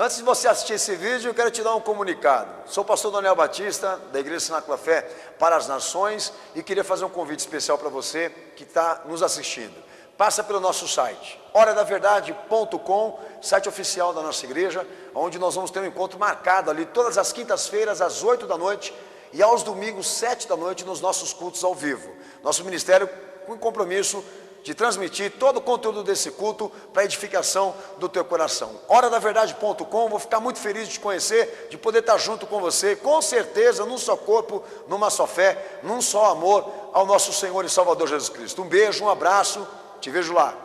Antes de você assistir esse vídeo, eu quero te dar um comunicado. Sou o pastor Daniel Batista, da Igreja Cenáculo Fé para as Nações, e queria fazer um convite especial para você que está nos assistindo. Passa pelo nosso site, horadaverdade.com, site oficial da nossa igreja, onde nós vamos ter um encontro marcado ali todas as quintas-feiras, às 8 da noite, e aos domingos, 7 da noite, nos nossos cultos ao vivo. Nosso ministério com compromisso de transmitir todo o conteúdo desse culto para a edificação do teu coração. Horadaverdade.com, vou ficar muito feliz de te conhecer, de poder estar junto com você, com certeza, num só corpo, numa só fé, num só amor ao nosso Senhor e Salvador Jesus Cristo. Um beijo, um abraço, te vejo lá.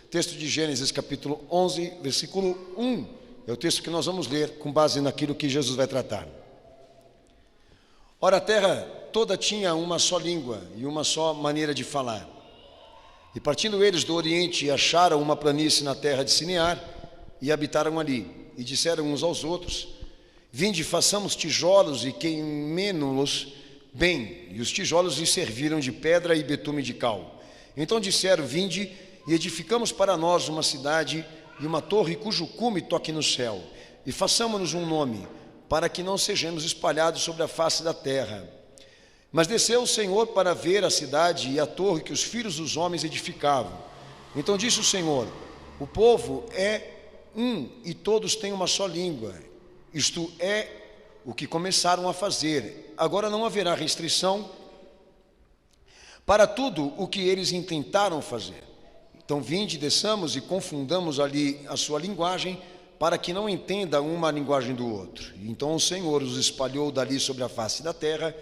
Texto de Gênesis capítulo 11, versículo 1, é o texto que nós vamos ler com base naquilo que Jesus vai tratar. Ora, a terra toda tinha uma só língua e uma só maneira de falar. E partindo eles do oriente, acharam uma planície na terra de Sinear e habitaram ali. E disseram uns aos outros: vinde, façamos tijolos e queimemo-los bem. E os tijolos lhes serviram de pedra e betume de cal. Então disseram: vinde e edificamos para nós uma cidade e uma torre cujo cume toque no céu. E façamo-nos um nome, para que não sejamos espalhados sobre a face da terra. Mas desceu o Senhor para ver a cidade e a torre que os filhos dos homens edificavam. Então disse o Senhor: o povo é um e todos têm uma só língua. Isto é o que começaram a fazer. Agora não haverá restrição para tudo o que eles intentaram fazer. Então vinde, desçamos e confundamos ali a sua linguagem, para que não entenda uma a linguagem do outro. Então o Senhor os espalhou dali sobre a face da terra,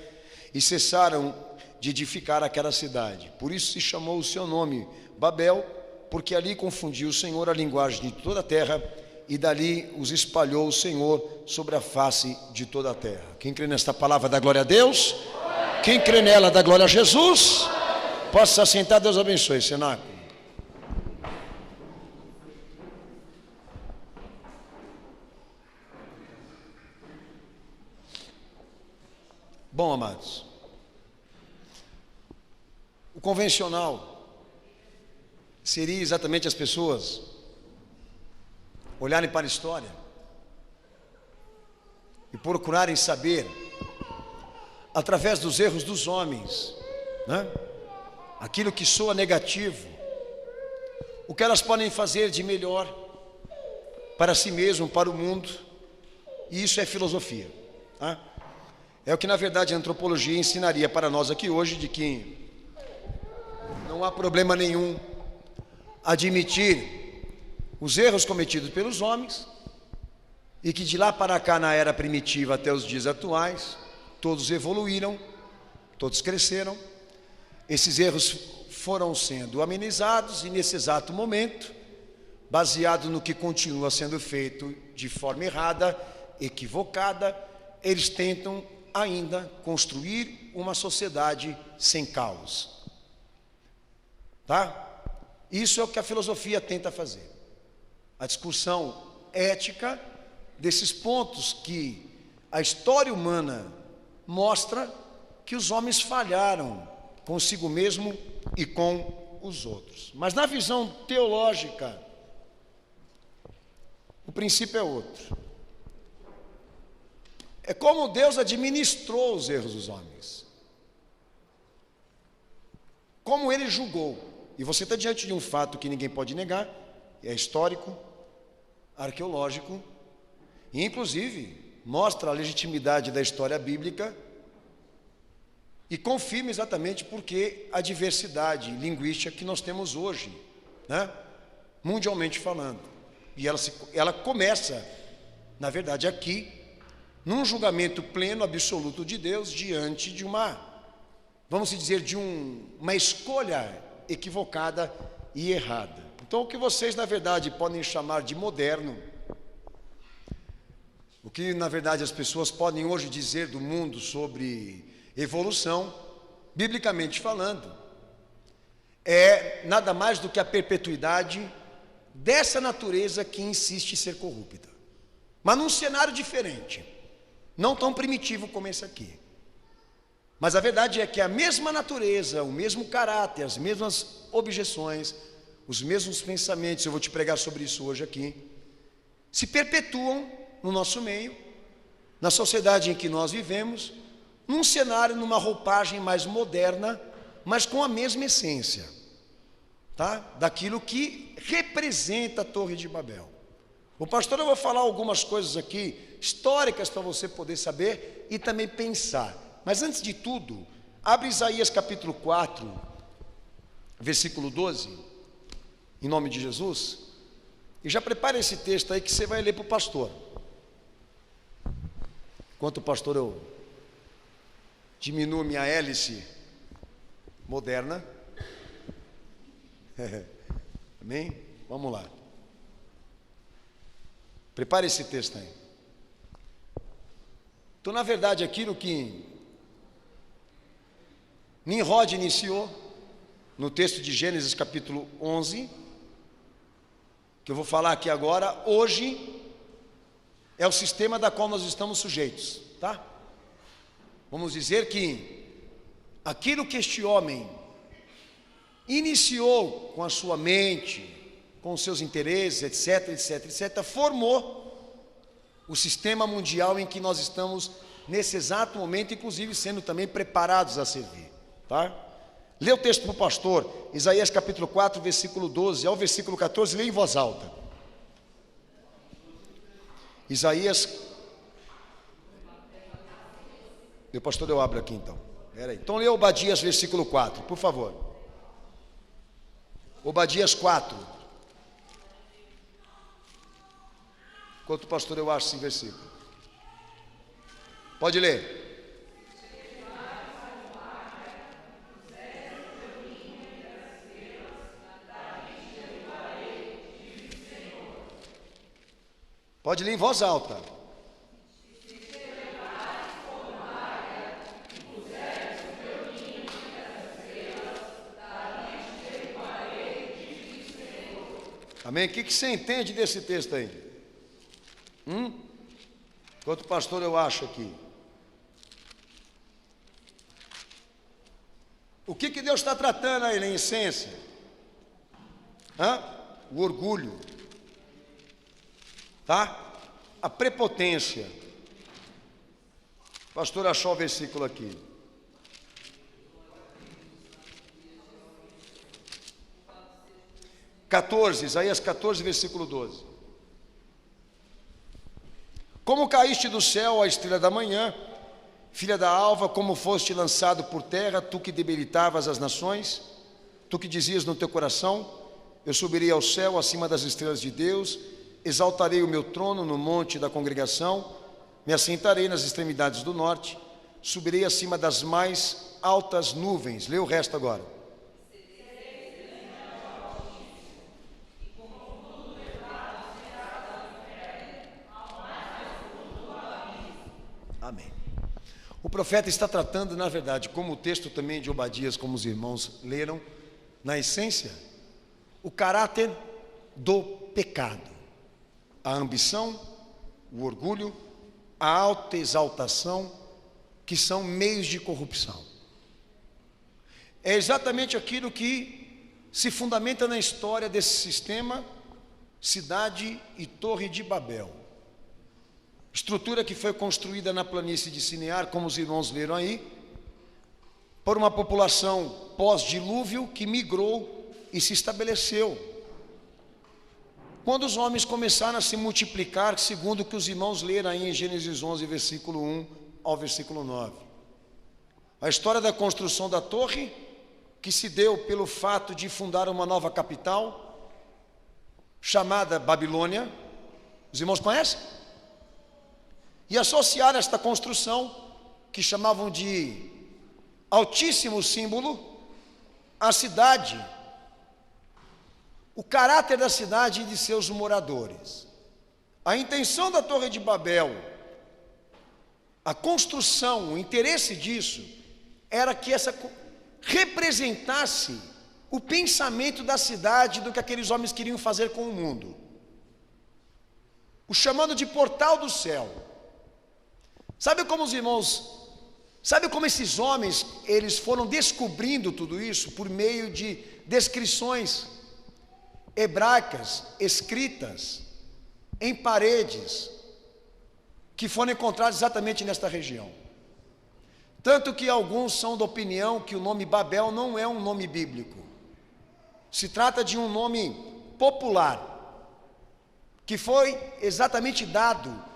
e cessaram de edificar aquela cidade. Por isso se chamou o seu nome Babel, porque ali confundiu o Senhor a linguagem de toda a terra, e dali os espalhou o Senhor sobre a face de toda a terra. Quem crê nesta palavra dá glória a Deus? Quem crê nela dá glória a Jesus? Possa se assentar, Deus abençoe. Cenáculo. Bom, amados, o convencional seria exatamente as pessoas olharem para a história e procurarem saber, através dos erros dos homens, né, aquilo que soa negativo, o que elas podem fazer de melhor para si mesmo, para o mundo, e isso é filosofia, tá? É o que na verdade a antropologia ensinaria para nós aqui hoje, de que não há problema nenhum admitir os erros cometidos pelos homens, e que de lá para cá, na era primitiva até os dias atuais, todos evoluíram, todos cresceram, esses erros foram sendo amenizados, e nesse exato momento, baseado no que continua sendo feito de forma errada, equivocada, eles tentam ainda construir uma sociedade sem caos, tá? Isso é o que a filosofia tenta fazer, a discussão ética desses pontos que a história humana mostra que os homens falharam consigo mesmo e com os outros. Mas na visão teológica, o princípio é outro. É como Deus administrou os erros dos homens, como Ele julgou. E você está diante de um fato que ninguém pode negar, é histórico, arqueológico, e inclusive mostra a legitimidade da história bíblica e confirma exatamente porque a diversidade linguística que nós temos hoje, né, mundialmente falando. E ela começa, na verdade, aqui, num julgamento pleno, absoluto de Deus, diante de uma, vamos dizer, de uma escolha equivocada e errada. Então, o que vocês, na verdade, podem chamar de moderno, o que, na verdade, as pessoas podem hoje dizer do mundo sobre evolução, biblicamente falando, é nada mais do que a perpetuidade dessa natureza que insiste em ser corrupta, mas num cenário diferente, não tão primitivo como esse aqui, Mas a verdade é que a mesma natureza, o mesmo caráter, as mesmas objeções, os mesmos pensamentos, eu vou te pregar sobre isso hoje aqui, se perpetuam no nosso meio, na sociedade em que nós vivemos, num cenário, numa roupagem mais moderna, mas com a mesma essência, tá? Daquilo que representa a Torre de Babel. O pastor, eu vou falar algumas coisas aqui, históricas, para você poder saber e também pensar. Mas antes de tudo, abre Isaías capítulo 4, versículo 12, em nome de Jesus, e já prepara esse texto aí que você vai ler para o pastor. Enquanto o pastor eu diminuo minha hélice moderna. Amém? Vamos lá. Prepare esse texto aí. Então, na verdade, aquilo que Nimrod iniciou no texto de Gênesis capítulo 11, que eu vou falar aqui agora, hoje é o sistema da qual nós estamos sujeitos, tá? Vamos dizer que aquilo que este homem iniciou com a sua mente, com os seus interesses, etc, etc, etc, formou o sistema mundial em que nós estamos nesse exato momento, inclusive sendo também preparados a servir, tá? Lê o texto para o pastor, Isaías capítulo 4, versículo 12 ao versículo 14, lê em voz alta. Isaías, meu pastor, eu abro aqui então. Peraí. Então lê Obadias, versículo 4, por favor. Obadias 4. Enquanto o pastor eu acho esse versículo. Pode ler. Pode ler em voz alta. Amém? O que você entende desse texto aí? Enquanto pastor eu acho aqui. O que Deus está tratando aí na essência? O orgulho. Tá? A prepotência. O pastor achou o versículo aqui. Isaías 14, versículo 12. Como caíste do céu, a estrela da manhã, filha da alva, como foste lançado por terra, tu que debilitavas as nações, tu que dizias no teu coração, eu subirei ao céu acima das estrelas de Deus, exaltarei o meu trono no monte da congregação, me assentarei nas extremidades do norte, subirei acima das mais altas nuvens. Lê o resto agora. Amém. O profeta está tratando, na verdade, como o texto também de Obadias, como os irmãos leram, na essência, o caráter do pecado. A ambição, o orgulho, a autoexaltação, que são meios de corrupção. É exatamente aquilo que se fundamenta na história desse sistema, cidade e Torre de Babel. Estrutura que foi construída na planície de Sinear, como os irmãos leram aí, por uma população pós-dilúvio que migrou e se estabeleceu. Quando os homens começaram a se multiplicar, segundo o que os irmãos leram aí em Gênesis 11, versículo 1 ao versículo 9. A história da construção da torre, que se deu pelo fato de fundar uma nova capital, chamada Babilônia. Os irmãos conhecem? E associar esta construção, que chamavam de altíssimo símbolo, à cidade, o caráter da cidade e de seus moradores. A intenção da Torre de Babel, a construção, o interesse disso, era que essa representasse o pensamento da cidade, do que aqueles homens queriam fazer com o mundo. O chamando de portal do céu. Sabe como os irmãos Sabe como esses homens, eles foram descobrindo tudo isso por meio de descrições hebraicas, escritas em paredes, que foram encontradas exatamente nesta região. Tanto que alguns são da opinião que o nome Babel não é um nome bíblico. Se trata de um nome popular, que foi exatamente dado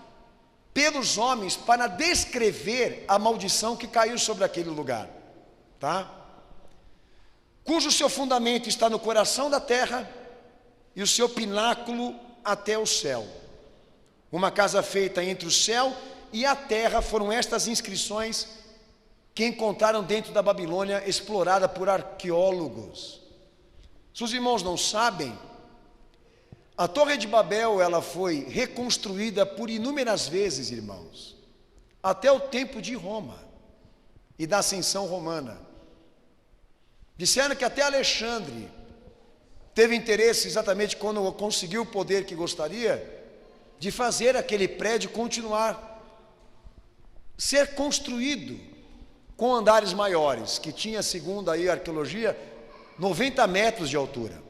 pelos homens para descrever a maldição que caiu sobre aquele lugar, tá? Cujo seu fundamento está no coração da terra e o seu pináculo até o céu. Uma casa feita entre o céu e a terra, foram estas inscrições que encontraram dentro da Babilônia, explorada por arqueólogos. Se os irmãos não sabem, a Torre de Babel, ela foi reconstruída por inúmeras vezes, irmãos, até o tempo de Roma e da ascensão romana. Disseram que até Alexandre teve interesse, exatamente quando conseguiu o poder que gostaria, de fazer aquele prédio continuar, ser construído com andares maiores, que tinha, segundo aí a arqueologia, 90 metros de altura.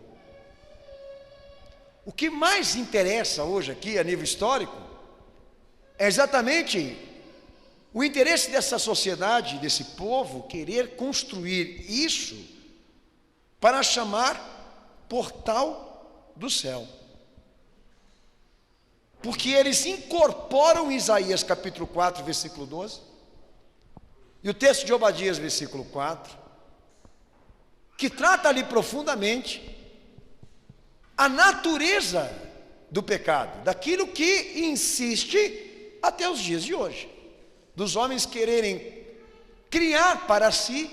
O que mais interessa hoje aqui a nível histórico é exatamente o interesse dessa sociedade, desse povo, querer construir isso para chamar portal do céu. Porque eles incorporam Isaías capítulo 4, versículo 12, e o texto de Obadias, versículo 4, que trata ali profundamente a natureza do pecado, daquilo que insiste até os dias de hoje, dos homens quererem criar para si,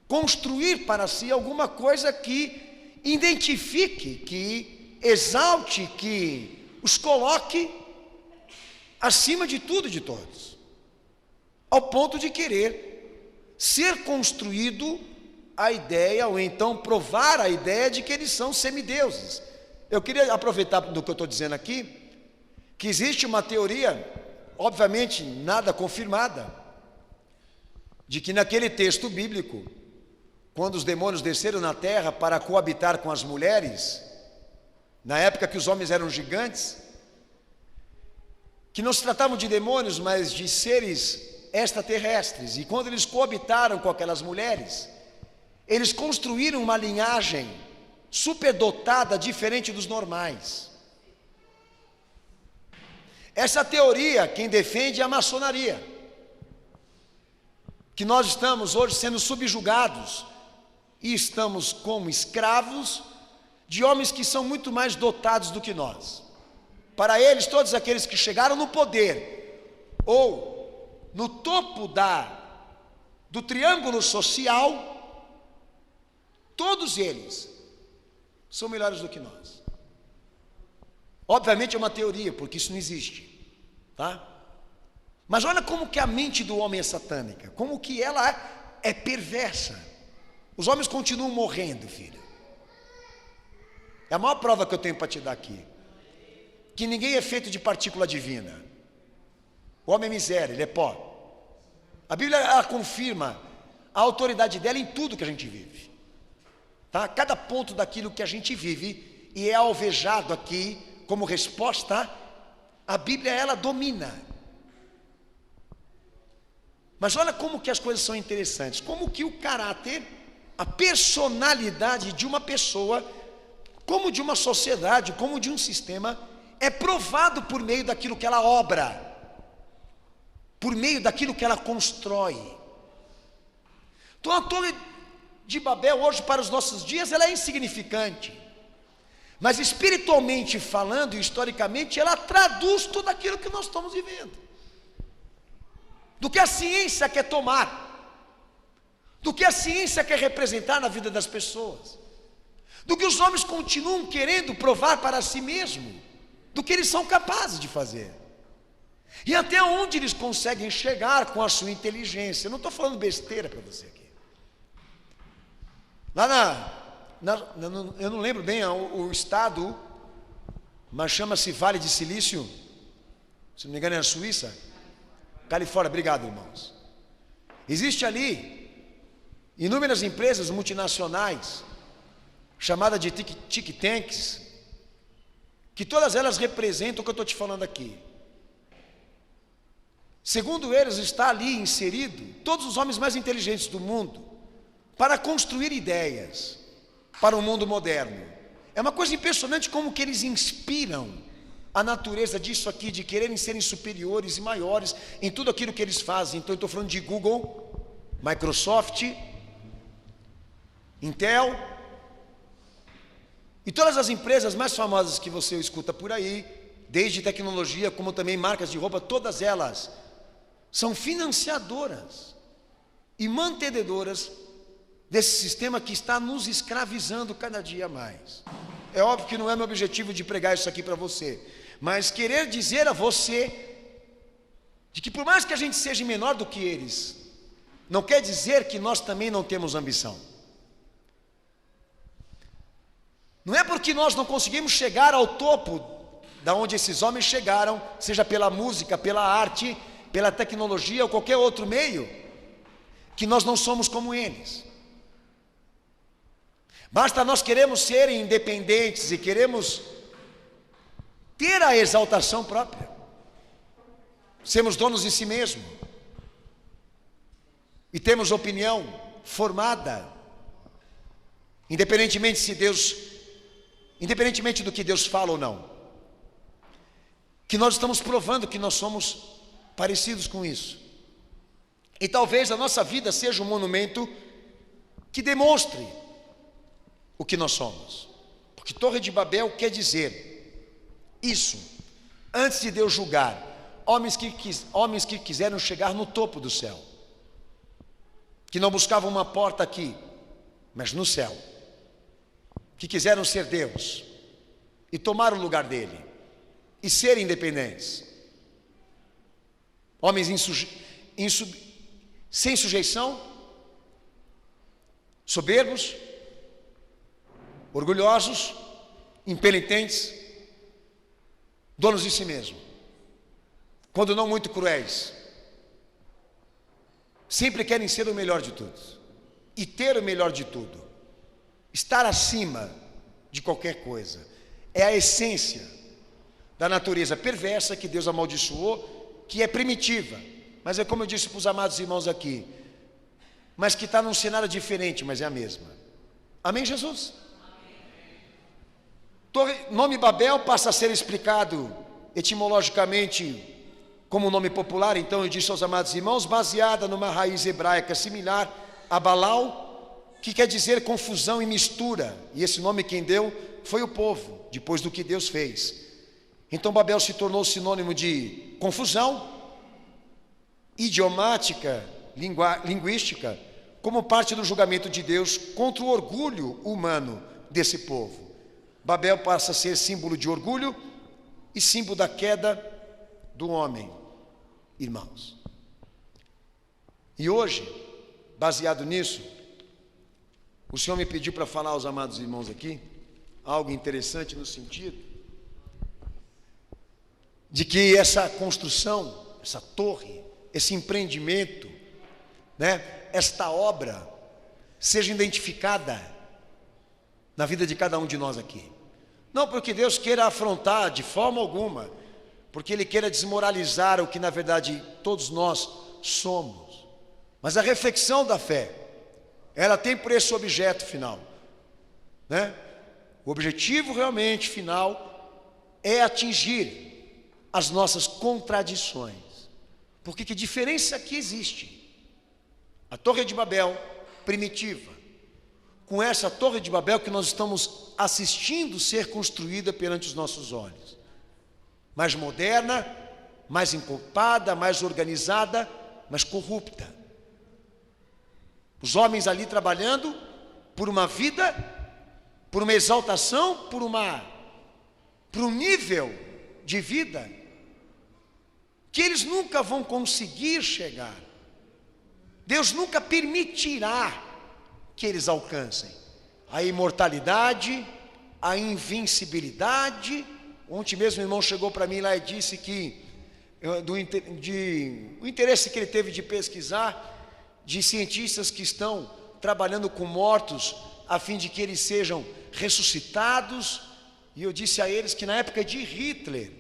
construir para si alguma coisa que identifique, que exalte, que os coloque acima de tudo e de todos, ao ponto de querer ser construído a ideia, ou então provar a ideia de que eles são semideuses. Eu queria aproveitar do que eu estou dizendo aqui, que existe uma teoria, obviamente nada confirmada, de que naquele texto bíblico, quando os demônios desceram na terra para coabitar com as mulheres, na época que os homens eram gigantes, que não se tratavam de demônios, mas de seres extraterrestres, e quando eles coabitaram com aquelas mulheres, eles construíram uma linhagem superdotada, diferente dos normais. Essa teoria, quem defende é a maçonaria, que nós estamos hoje sendo subjugados e estamos como escravos de homens que são muito mais dotados do que nós. Para eles, todos aqueles que chegaram no poder ou no topo do triângulo social, todos eles são melhores do que nós. Obviamente é uma teoria, porque isso não existe, tá? Mas olha como que a mente do homem é satânica, como que ela é perversa. Os homens continuam morrendo, filho. É a maior prova que eu tenho para te dar aqui, que ninguém é feito de partícula divina. O homem é miséria, ele é pó. A Bíblia, ela confirma a autoridade dela em tudo que a gente vive, tá? Cada ponto daquilo que a gente vive e é alvejado aqui como resposta, a Bíblia, ela domina. Mas olha como que as coisas são interessantes, como que o caráter, a personalidade de uma pessoa, como de uma sociedade, como de um sistema, é provado por meio daquilo que ela obra, por meio daquilo que ela constrói. Então a Torre de Babel hoje, para os nossos dias, ela é insignificante, mas espiritualmente falando, historicamente, ela traduz tudo aquilo que nós estamos vivendo, do que a ciência quer tomar, do que a ciência quer representar na vida das pessoas, do que os homens continuam querendo provar para si mesmo, do que eles são capazes de fazer, e até onde eles conseguem chegar com a sua inteligência. Eu não estou falando besteira para você aqui. Lá eu não lembro bem o estado, mas chama-se Vale de Silício, se não me engano é na Suíça, Califórnia. Obrigado, irmãos. Existe ali inúmeras empresas multinacionais, chamadas de think tanks, que todas elas representam o que eu estou te falando aqui. Segundo eles, está ali inserido todos os homens mais inteligentes do mundo para construir ideias para o mundo moderno. É uma coisa impressionante como que eles inspiram a natureza disso aqui, de quererem serem superiores e maiores em tudo aquilo que eles fazem. Então eu estou falando de Google, Microsoft, Intel e todas as empresas mais famosas que você escuta por aí, desde tecnologia como também marcas de roupa, todas elas são financiadoras e mantenedoras desse sistema que está nos escravizando cada dia mais. É óbvio que não é meu objetivo de pregar isso aqui para você, mas querer dizer a você de que por mais que a gente seja menor do que eles, não quer dizer que nós também não temos ambição. Não é porque nós não conseguimos chegar ao topo da onde esses homens chegaram, seja pela música, pela arte, pela tecnologia ou qualquer outro meio, que nós não somos como eles. Basta nós queremos ser independentes e queremos ter a exaltação própria, sermos donos de si mesmo e temos opinião formada, independentemente do que Deus fala ou não, que nós estamos provando que nós somos parecidos com isso. E talvez a nossa vida seja um monumento que demonstre o que nós somos, porque Torre de Babel quer dizer isso, antes de Deus julgar homens que quiseram chegar no topo do céu, que não buscavam uma porta aqui, mas no céu, que quiseram ser Deus e tomar o lugar dele e ser independentes, homens sem sujeição, soberbos, orgulhosos, impenitentes, donos de si mesmo, quando não muito cruéis, sempre querem ser o melhor de tudo e ter o melhor de tudo, estar acima de qualquer coisa. É a essência da natureza perversa que Deus amaldiçoou, que é primitiva, mas é como eu disse para os amados irmãos aqui, mas que está num cenário diferente, mas é a mesma. Amém, Jesus? Nome Babel passa a ser explicado etimologicamente como nome popular, então eu disse aos amados irmãos, baseada numa raiz hebraica similar a Balau, que quer dizer confusão e mistura, e esse nome quem deu foi o povo, depois do que Deus fez. Então Babel se tornou sinônimo de confusão, idiomática, linguística, como parte do julgamento de Deus contra o orgulho humano desse povo. Babel passa a ser símbolo de orgulho e símbolo da queda do homem, irmãos. E hoje, baseado nisso, o Senhor me pediu para falar aos amados irmãos aqui algo interessante no sentido de que essa construção, essa torre, esse empreendimento, esta obra seja identificada na vida de cada um de nós aqui. Não porque Deus queira afrontar de forma alguma, porque Ele queira desmoralizar o que na verdade todos nós somos, mas a reflexão da fé, ela tem por esse objeto final, O objetivo realmente final é atingir as nossas contradições, porque que diferença que existe? A Torre de Babel primitiva, com essa Torre de Babel que nós estamos assistindo ser construída perante os nossos olhos, mais moderna, mais encorpada, mais organizada, mas corrupta. Os homens ali trabalhando por uma vida, por uma exaltação, por um nível de vida que eles nunca vão conseguir chegar. Deus nunca permitirá que eles alcancem a imortalidade, a invencibilidade. Ontem mesmo o irmão chegou para mim lá e disse que o interesse que ele teve de pesquisar, de cientistas que estão trabalhando com mortos, a fim de que eles sejam ressuscitados. E eu disse a eles que na época de Hitler,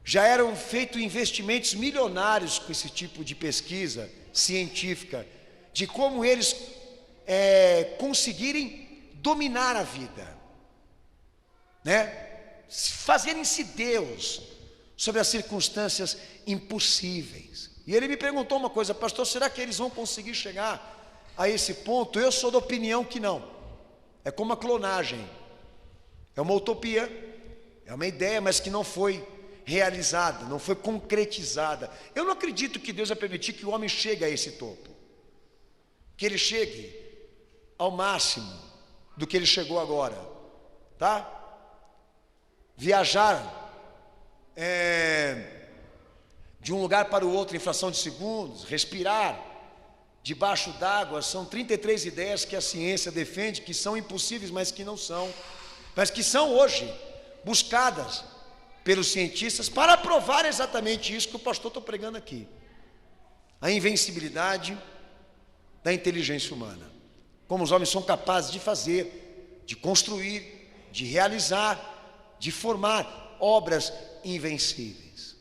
já eram feitos investimentos milionários com esse tipo de pesquisa científica, de como eles conseguirem dominar a vida, né? Fazerem-se Deus sobre as circunstâncias impossíveis. E ele me perguntou uma coisa: pastor, será que eles vão conseguir chegar a esse ponto? Eu sou da opinião que não. É como a clonagem, é uma utopia, é uma ideia, mas que não foi realizada, não foi concretizada. Eu não acredito que Deus vai permitir que o homem chegue a esse topo, que ele chegue ao máximo do que ele chegou agora, tá? Viajar de um lugar para o outro em fração de segundos, respirar debaixo d'água, são 33 ideias que a ciência defende que são impossíveis, mas que não são, mas que são hoje buscadas pelos cientistas para provar exatamente isso que o pastor está pregando aqui: a invencibilidade da inteligência humana, como os homens são capazes de fazer, de construir, de realizar, de formar obras invencíveis.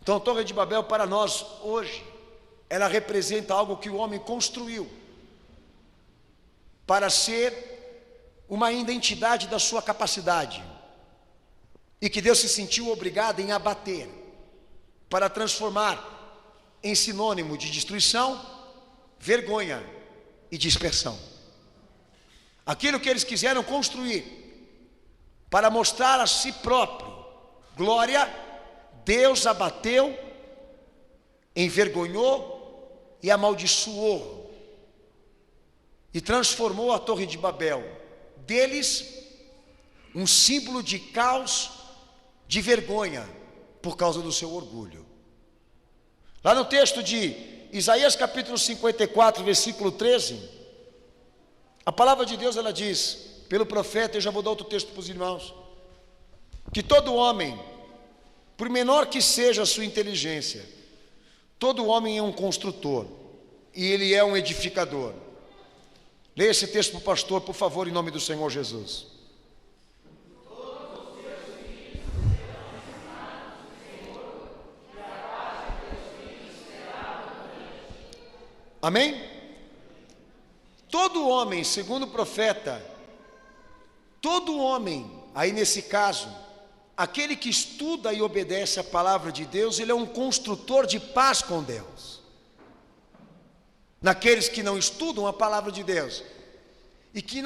Então a Torre de Babel para nós hoje, ela representa algo que o homem construiu para ser uma identidade da sua capacidade, e que Deus se sentiu obrigado em abater, para transformar em sinônimo de destruição, vergonha e dispersão. Aquilo que eles quiseram construir para mostrar a si próprio glória, Deus abateu, envergonhou e amaldiçoou, e transformou a Torre de Babel deles um símbolo de caos, de vergonha, por causa do seu orgulho. Lá no texto de Isaías capítulo 54, versículo 13, a palavra de Deus, ela diz, pelo profeta, eu já vou dar outro texto para os irmãos, que todo homem, por menor que seja a sua inteligência, todo homem é um construtor, e ele é um edificador. Leia esse texto para o pastor, por favor, em nome do Senhor Jesus. Amém? Todo homem, segundo o profeta, todo homem, aí nesse caso, aquele que estuda e obedece a palavra de Deus, ele é um construtor de paz com Deus. Naqueles que não estudam a palavra de Deus e que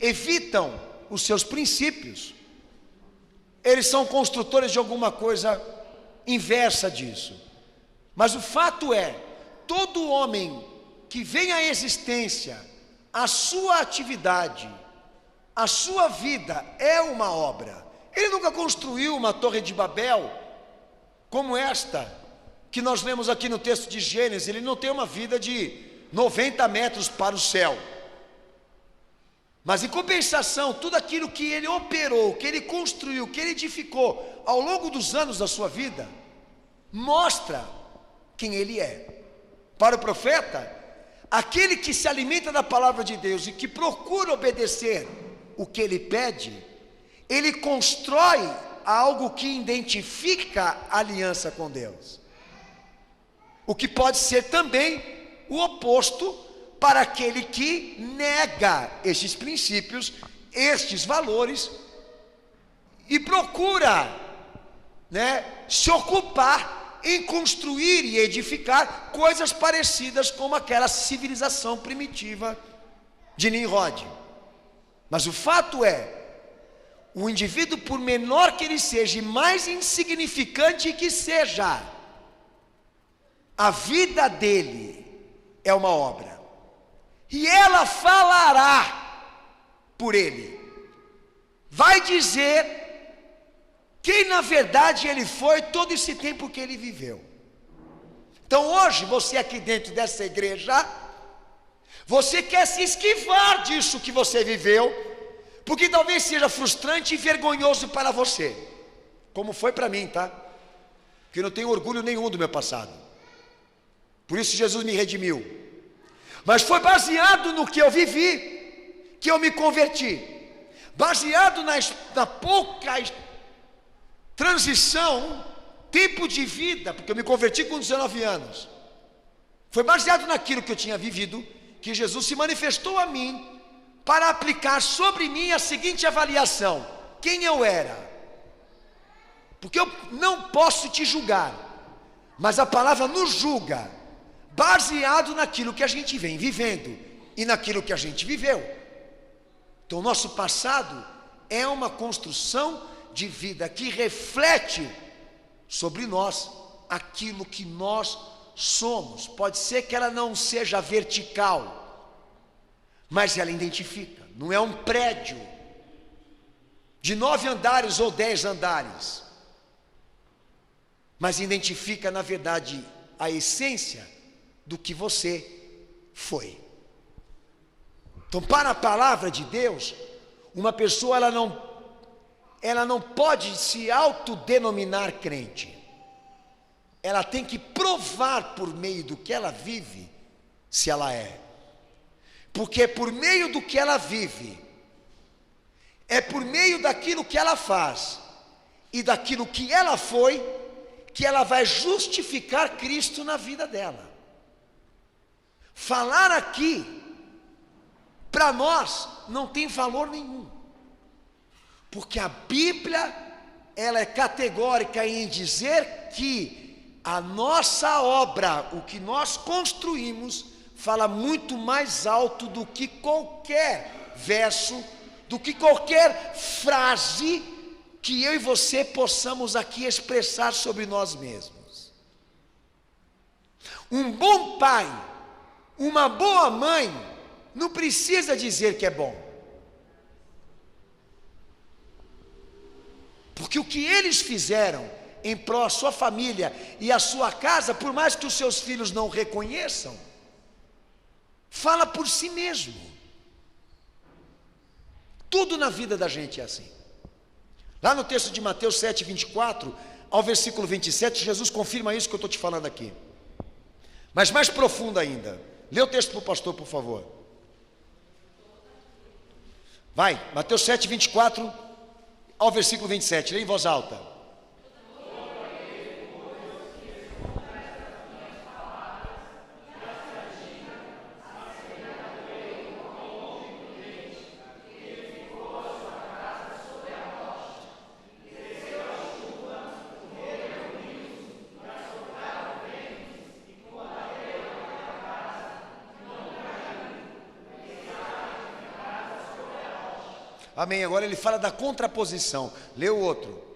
evitam os seus princípios, eles são construtores de alguma coisa inversa disso. Mas o fato é, todo homem que vem à existência, a sua atividade, a sua vida é uma obra. Ele nunca construiu uma torre de Babel como esta que nós lemos aqui no texto de Gênesis. Ele não tem uma vida de 90 metros para o céu, mas em compensação, tudo aquilo que ele operou, que ele construiu, que ele edificou ao longo dos anos da sua vida, mostra quem ele é. Para o profeta, aquele que se alimenta da palavra de Deus e que procura obedecer o que ele pede, ele constrói algo que identifica a aliança com Deus, o que pode ser também o oposto para aquele que nega estes princípios, estes valores, e procura, se ocupar em construir e edificar coisas parecidas com aquela civilização primitiva de Nimrod. Mas o fato é, o indivíduo, por menor que ele seja e mais insignificante que seja, a vida dele é uma obra, e ela falará por ele, vai dizer quem na verdade ele foi todo esse tempo que ele viveu. Então hoje, você aqui dentro dessa igreja, você quer se esquivar disso que você viveu, porque talvez seja frustrante e vergonhoso para você, como foi para mim, tá? Porque eu não tenho orgulho nenhum do meu passado. Por isso Jesus me redimiu. Mas foi baseado no que eu vivi, que eu me converti. Baseado na pouca transição, tempo de vida, porque eu me converti com 19 anos. Foi baseado naquilo que eu tinha vivido, que Jesus se manifestou a mim, para aplicar sobre mim a seguinte avaliação: quem eu era. Porque eu não posso te julgar, mas a palavra nos julga, baseado naquilo que a gente vem vivendo, e naquilo que a gente viveu. Então o nosso passado é uma construção de vida que reflete sobre nós aquilo que nós somos. Pode ser que ela não seja vertical, mas ela identifica. Não é um prédio de 9 andares ou 10 andares, mas identifica, na verdade, a essência do que você foi. Então, para a palavra de Deus, uma pessoa ela não pode se autodenominar crente. Ela tem que provar por meio do que ela vive se ela é. Porque é por meio do que ela vive, é por meio daquilo que ela faz e daquilo que ela foi, que ela vai justificar Cristo na vida dela. Falar aqui, para nós, não tem valor nenhum. Porque a Bíblia, ela é categórica em dizer que a nossa obra, o que nós construímos, fala muito mais alto do que qualquer verso, do que qualquer frase que eu e você possamos aqui expressar sobre nós mesmos. Um bom pai, uma boa mãe, não precisa dizer que é bom. Porque o que eles fizeram em prol da sua família e a sua casa, por mais que os seus filhos não reconheçam, fala por si mesmo. Tudo na vida da gente é assim. Lá no texto de Mateus 7, 24 ao versículo 27, Jesus confirma isso que eu estou te falando aqui. Mas mais profundo ainda. Lê o texto para o pastor, por favor. Vai, Mateus 7, 24 ao versículo 27. Lê em voz alta. Amém. Agora ele fala da contraposição. Lê o outro.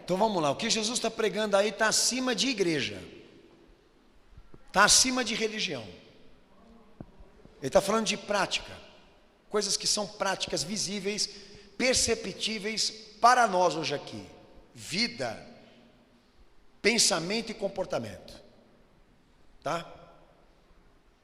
Então vamos lá, o que Jesus está pregando aí está acima de igreja, está acima de religião. Ele está falando de prática, coisas que são práticas, visíveis, perceptíveis para nós hoje aqui. Vida, pensamento e comportamento. Tá?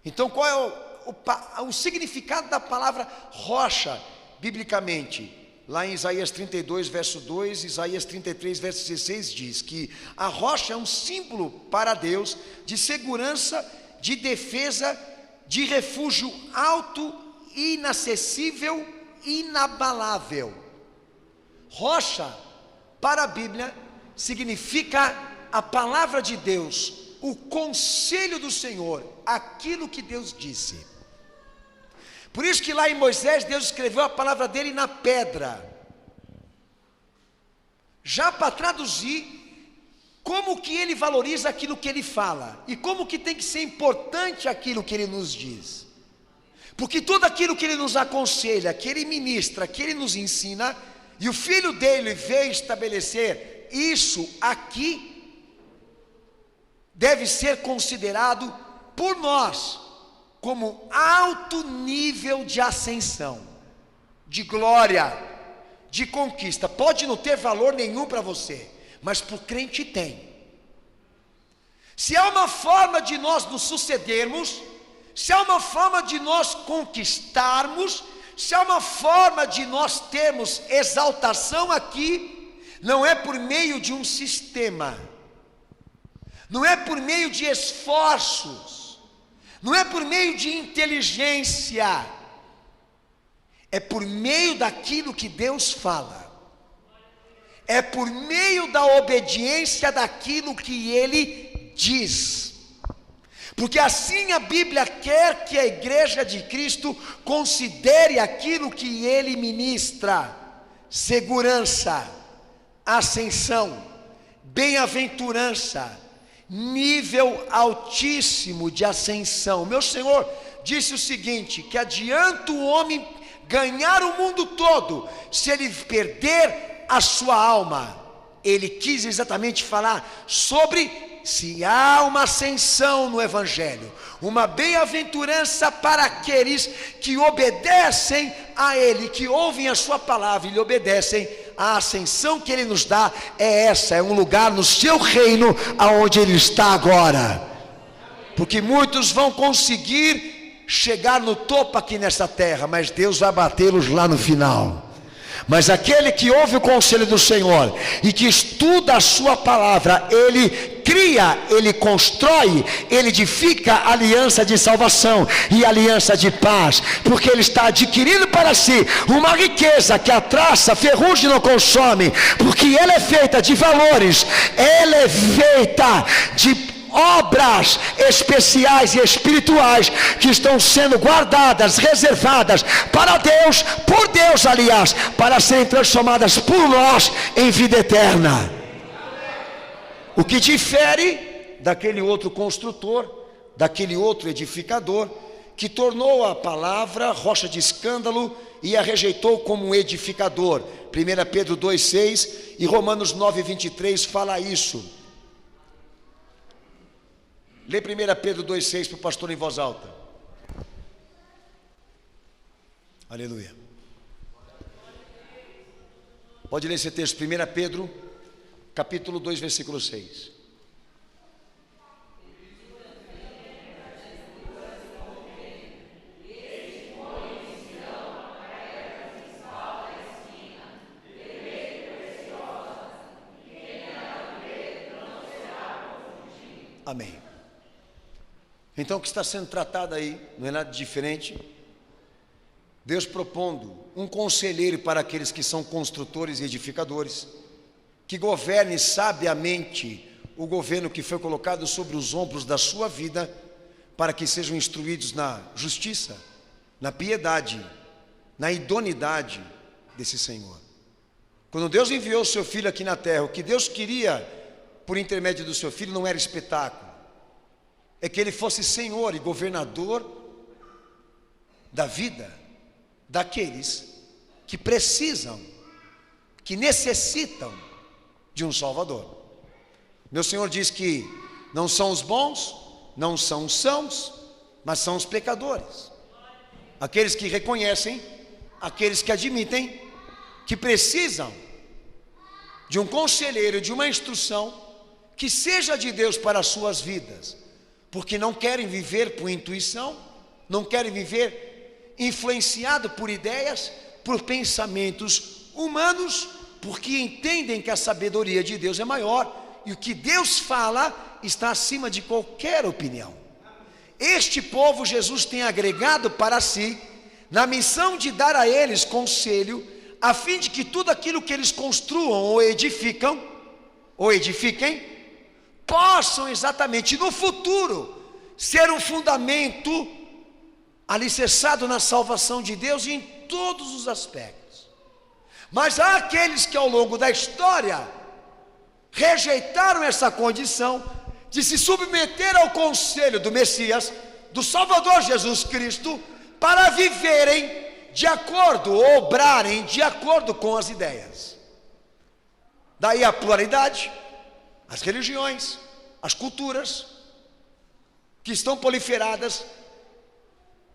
Então qual é o significado da palavra rocha, biblicamente? Lá em Isaías 32, verso 2, Isaías 33, verso 16, diz que a rocha é um símbolo para Deus de segurança, de defesa, de refúgio alto, inacessível, inabalável. Rocha, para a Bíblia, significa a palavra de Deus, o conselho do Senhor, aquilo que Deus disse. Por isso que lá em Moisés, Deus escreveu a palavra dele na pedra. Já para traduzir como que ele valoriza aquilo que ele fala. E como que tem que ser importante aquilo que ele nos diz. Porque tudo aquilo que ele nos aconselha, que ele ministra, que ele nos ensina, e o filho dele veio estabelecer isso aqui, deve ser considerado por nós como alto nível de ascensão, de glória, de conquista. Pode não ter valor nenhum para você, mas para o crente tem. Se há uma forma de nós nos sucedermos, se há uma forma de nós conquistarmos, se há uma forma de nós termos exaltação aqui, não é por meio de um sistema, não é por meio de esforços, não é por meio de inteligência, é por meio daquilo que Deus fala, é por meio da obediência daquilo que Ele diz. Porque assim a Bíblia quer que a igreja de Cristo considere aquilo que Ele ministra: segurança, ascensão, bem-aventurança, nível altíssimo de ascensão. Meu Senhor disse o seguinte: que adianta o homem ganhar o mundo todo, se ele perder a sua alma. Ele quis exatamente falar sobre se há uma ascensão no Evangelho, uma bem-aventurança para aqueles que obedecem a Ele, que ouvem a sua palavra e lhe obedecem. A ascensão que Ele nos dá é essa, é um lugar no seu reino, aonde Ele está agora. Porque muitos vão conseguir chegar no topo aqui nessa terra, mas Deus vai batê-los lá no final. Mas aquele que ouve o conselho do Senhor e que estuda a sua palavra, ele cria, ele constrói, ele edifica aliança de salvação e aliança de paz, porque ele está adquirindo para si uma riqueza que a traça, a ferrugem não consome, porque ela é feita de valores, ela é feita de obras especiais e espirituais que estão sendo guardadas, reservadas para Deus, por Deus aliás, para serem transformadas por nós em vida eterna. O que difere daquele outro construtor, daquele outro edificador, que tornou a palavra rocha de escândalo e a rejeitou como um edificador. 1 Pedro 2,6 e Romanos 9,23 fala isso. Lê 1 Pedro 2,6 para o pastor em voz alta. Aleluia. Pode ler esse texto, 1 Pedro, capítulo 2, versículo 6. Amém. Então o que está sendo tratado aí não é nada diferente. Deus propondo um conselheiro para aqueles que são construtores e edificadores, que governe sabiamente o governo que foi colocado sobre os ombros da sua vida, para que sejam instruídos na justiça, na piedade, na idoneidade desse Senhor. Quando Deus enviou o seu Filho aqui na terra, o que Deus queria por intermédio do seu Filho não era espetáculo, é que Ele fosse Senhor e governador da vida daqueles que precisam, que necessitam de um Salvador. Meu Senhor diz que não são os bons, não são os sãos, mas são os pecadores, aqueles que reconhecem, aqueles que admitem que precisam de um conselheiro, de uma instrução que seja de Deus para as suas vidas, porque não querem viver por intuição, não querem viver influenciado por ideias, por pensamentos humanos, porque entendem que a sabedoria de Deus é maior e o que Deus fala está acima de qualquer opinião. Este povo Jesus tem agregado para si, na missão de dar a eles conselho, a fim de que tudo aquilo que eles construam ou edifiquem, possam exatamente no futuro ser um fundamento alicerçado na salvação de Deus em todos os aspectos. Mas há aqueles que ao longo da história rejeitaram essa condição de se submeter ao conselho do Messias, do Salvador Jesus Cristo, para viverem de acordo, ou obrarem de acordo com as ideias. Daí a pluralidade, as religiões, as culturas, que estão proliferadas,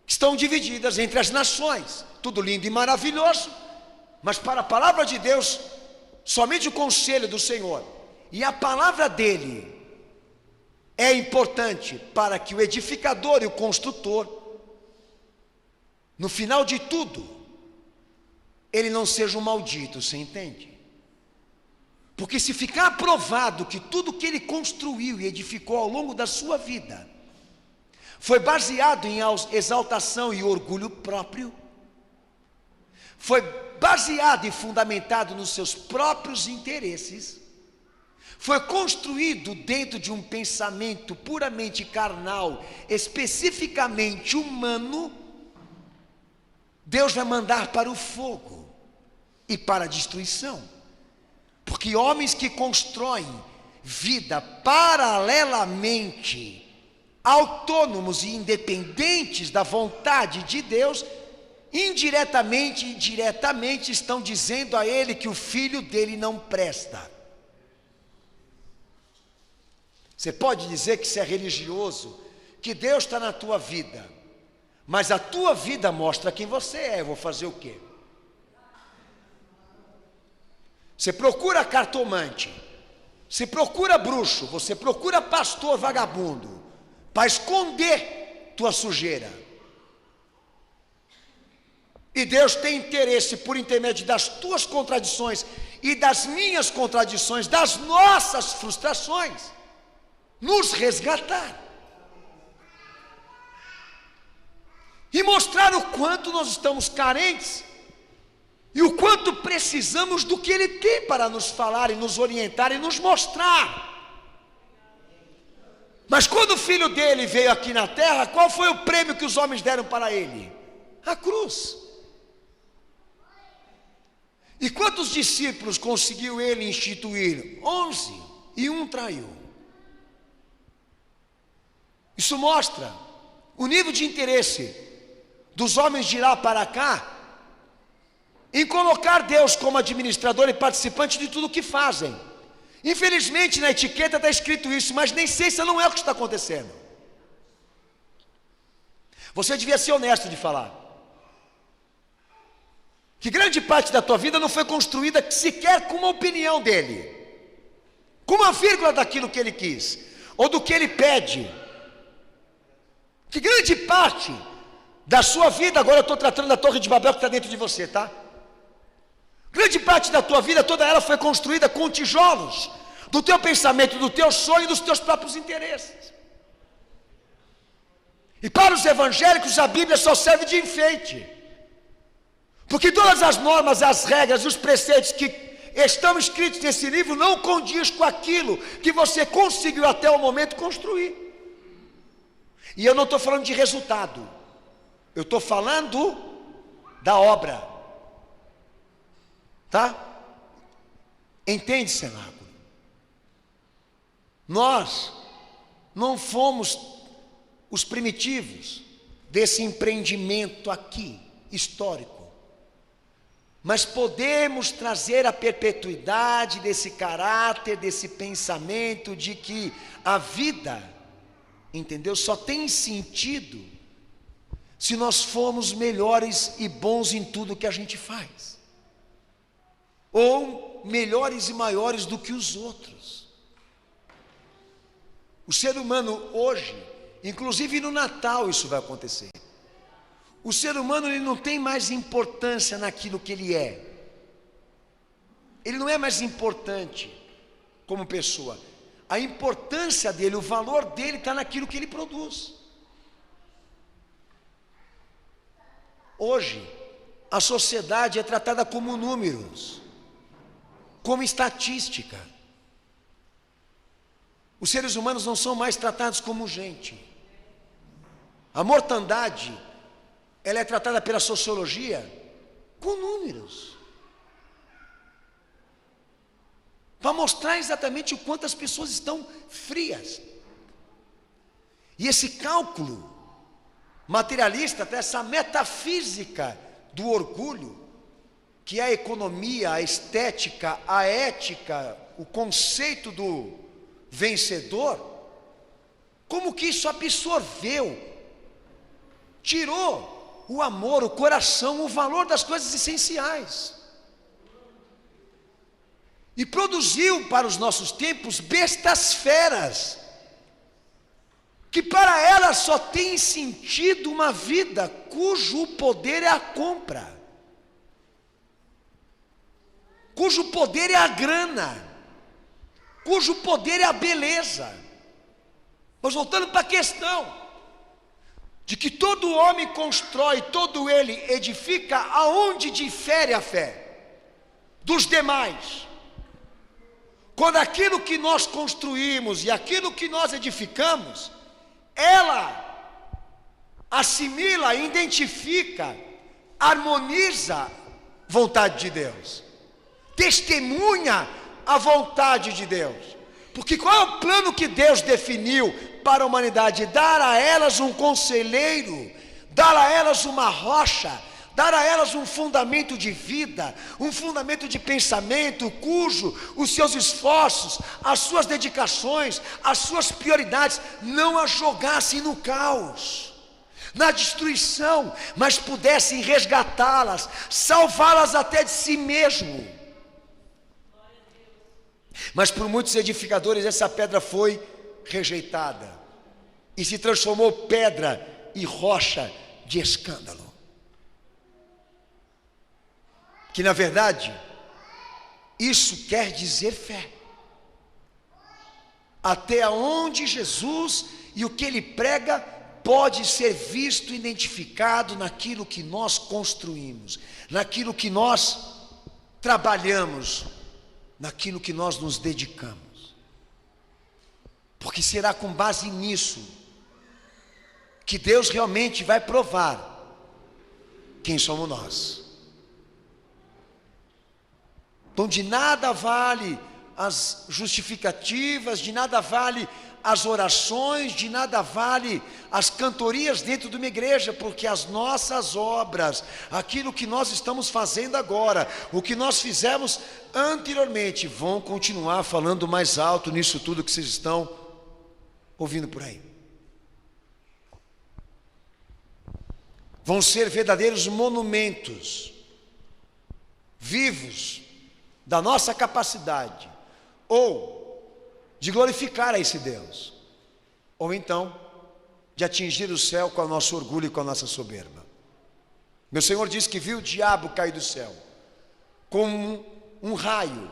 que estão divididas entre as nações, tudo lindo e maravilhoso, Mas para a palavra de Deus, somente o conselho do Senhor e a palavra dele é importante para que o edificador e o construtor, no final de tudo, ele não seja um maldito, você entende? Porque se ficar provado que tudo que ele construiu e edificou ao longo da sua vida foi baseado em exaltação e orgulho próprio, foi baseado e fundamentado nos seus próprios interesses, foi construído dentro de um pensamento puramente carnal, especificamente humano, Deus vai mandar para o fogo e para a destruição. Porque homens que constroem vida paralelamente, autônomos e independentes da vontade de Deus, indiretamente e diretamente estão dizendo a ele que o filho dele não presta. Você pode dizer que você é religioso, que Deus está na tua vida, mas a tua vida mostra quem você é. Eu vou fazer o quê? Você procura cartomante, você procura bruxo, você procura pastor vagabundo, para esconder tua sujeira. E Deus tem interesse, por intermédio das tuas contradições e das minhas contradições, das nossas frustrações, nos resgatar e mostrar o quanto nós estamos carentes e o quanto precisamos do que Ele tem para nos falar e nos orientar e nos mostrar. Mas quando o filho dele veio aqui na terra, qual foi o prêmio que os homens deram para ele? A cruz. E quantos discípulos conseguiu ele instituir? 11, e um traiu. Isso mostra o nível de interesse dos homens de lá para cá em colocar Deus como administrador e participante de tudo o que fazem. Infelizmente na etiqueta está escrito isso, mas nem sei se não é o que está acontecendo. Você devia ser honesto de falar que grande parte da tua vida não foi construída sequer com uma opinião dele, com uma vírgula daquilo que ele quis, ou do que ele pede. Que grande parte da sua vida, agora eu estou tratando da Torre de Babel que está dentro de você, tá? Grande parte da tua vida, toda ela foi construída com tijolos do teu pensamento, do teu sonho e dos teus próprios interesses. E para os evangélicos a Bíblia só serve de enfeite, porque todas as normas, as regras e os preceitos que estão escritos nesse livro não condiz com aquilo que você conseguiu até o momento construir. E eu não estou falando de resultado, eu estou falando da obra. Tá? Entende, cenáculo? Nós não fomos os primitivos desse empreendimento aqui, histórico, mas podemos trazer a perpetuidade desse caráter, desse pensamento de que a vida, entendeu? Só tem sentido se nós formos melhores e bons em tudo que a gente faz, ou melhores e maiores do que os outros. O ser humano hoje, inclusive no Natal isso vai acontecer, o ser humano ele não tem mais importância naquilo que ele é, ele não é mais importante como pessoa, a importância dele, o valor dele está naquilo que ele produz. Hoje a sociedade é tratada como números, como estatística. Os seres humanos não são mais tratados como gente. A mortandade, ela é tratada pela sociologia com números, para mostrar exatamente o quanto as pessoas estão frias. E esse cálculo materialista, essa metafísica do orgulho, que é a economia, a estética, a ética, o conceito do vencedor, como que isso absorveu, tirou o amor, o coração, o valor das coisas essenciais. e produziu para os nossos tempos bestas feras, que para elas só tem sentido uma vida cujo poder é a compra, cujo poder é a grana, cujo poder é a beleza. Mas voltando para a questão de que todo homem constrói, todo ele edifica aonde difere a fé dos demais. Quando aquilo que nós construímos e aquilo que nós edificamos, ela assimila, identifica, harmoniza a vontade de Deus, testemunha a vontade de Deus. Porque qual é o plano que Deus definiu para a humanidade? Dar a elas um conselheiro, dar a elas uma rocha, dar a elas um fundamento de vida, um fundamento de pensamento, cujo os seus esforços, as suas dedicações, as suas prioridades não as jogassem no caos, na destruição, mas pudessem resgatá-las, salvá-las até de si mesmo. Mas por muitos edificadores essa pedra foi rejeitada e se transformou pedra e rocha de escândalo, que na verdade isso quer dizer fé. Até onde Jesus e o que ele prega pode ser visto e identificado naquilo que nós construímos, naquilo que nós trabalhamos, naquilo que nós nos dedicamos. Porque será com base nisso que Deus realmente vai provar quem somos nós. Então de nada vale as justificativas, de nada vale as orações, de nada vale as cantorias dentro de uma igreja, porque as nossas obras, aquilo que nós estamos fazendo agora, o que nós fizemos anteriormente, vão continuar falando mais alto nisso tudo que vocês estão ouvindo por aí. Vão ser verdadeiros monumentos vivos da nossa capacidade, ou de glorificar a esse Deus, ou então de atingir o céu com o nosso orgulho e com a nossa soberba. Meu Senhor disse que viu o diabo cair do céu como um raio,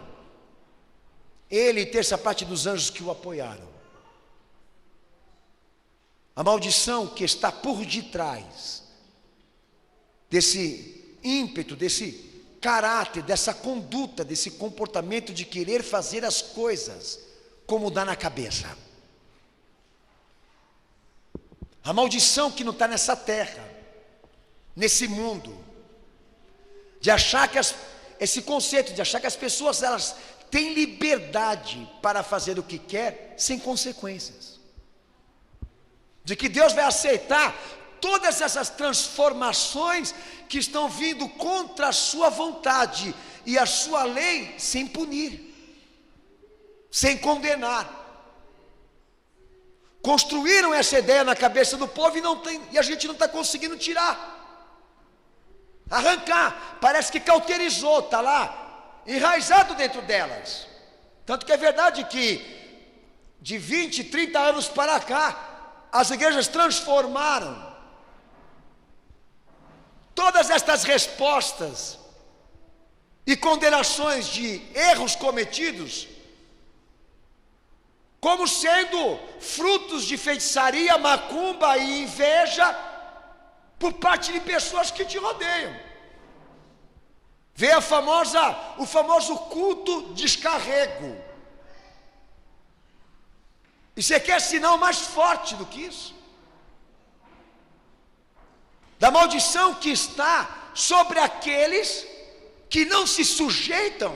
ele e terça parte dos anjos que o apoiaram. A maldição que está por detrás desse ímpeto, desse caráter, dessa conduta, desse comportamento de querer fazer as coisas como dá na cabeça. A maldição que não está nessa terra, nesse mundo, de achar que esse conceito de achar que as pessoas elas têm liberdade para fazer o que quer sem consequências, de que Deus vai aceitar todas essas transformações que estão vindo contra a sua vontade e a sua lei sem punir, sem condenar. Construíram essa ideia na cabeça do povo e a gente não está conseguindo tirar, arrancar. Parece que cauterizou, está lá, enraizado dentro delas. Tanto que é verdade que de 20, 30 anos para cá, as igrejas transformaram todas estas respostas e condenações de erros cometidos como sendo frutos de feitiçaria, macumba e inveja por parte de pessoas que te rodeiam. Vê o famoso culto descarrego. E você quer sinal mais forte do que isso? Da maldição que está sobre aqueles que não se sujeitam,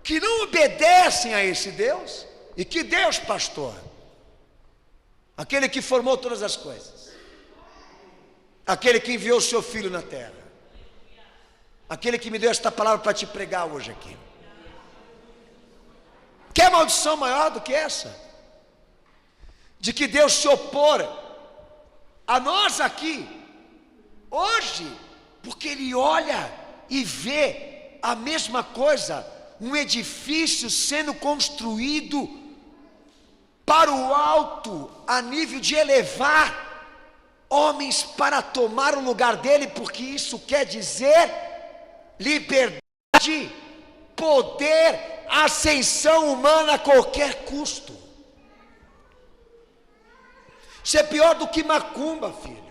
que não obedecem a esse Deus. E que Deus, pastor? Aquele que formou todas as coisas, aquele que enviou o seu Filho na terra, aquele que me deu esta palavra para te pregar hoje aqui. Quer maldição maior do que essa? De que Deus se opor a nós aqui, hoje, porque Ele olha e vê a mesma coisa um edifício sendo construído para o alto, a nível de elevar homens para tomar o lugar dele, porque isso quer dizer liberdade, poder, ascensão humana a qualquer custo. Isso é pior do que macumba, filho.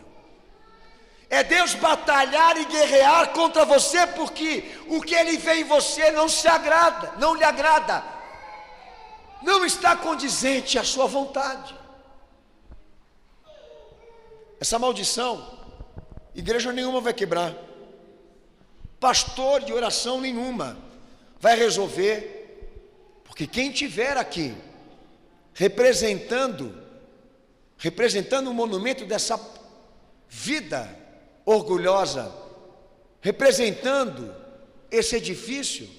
É Deus batalhar e guerrear contra você, porque o que Ele vê em você não lhe agrada, não está condizente à sua vontade. Essa maldição, igreja nenhuma vai quebrar, pastor de oração nenhuma vai resolver, porque quem tiver aqui representando o monumento dessa vida orgulhosa, representando esse edifício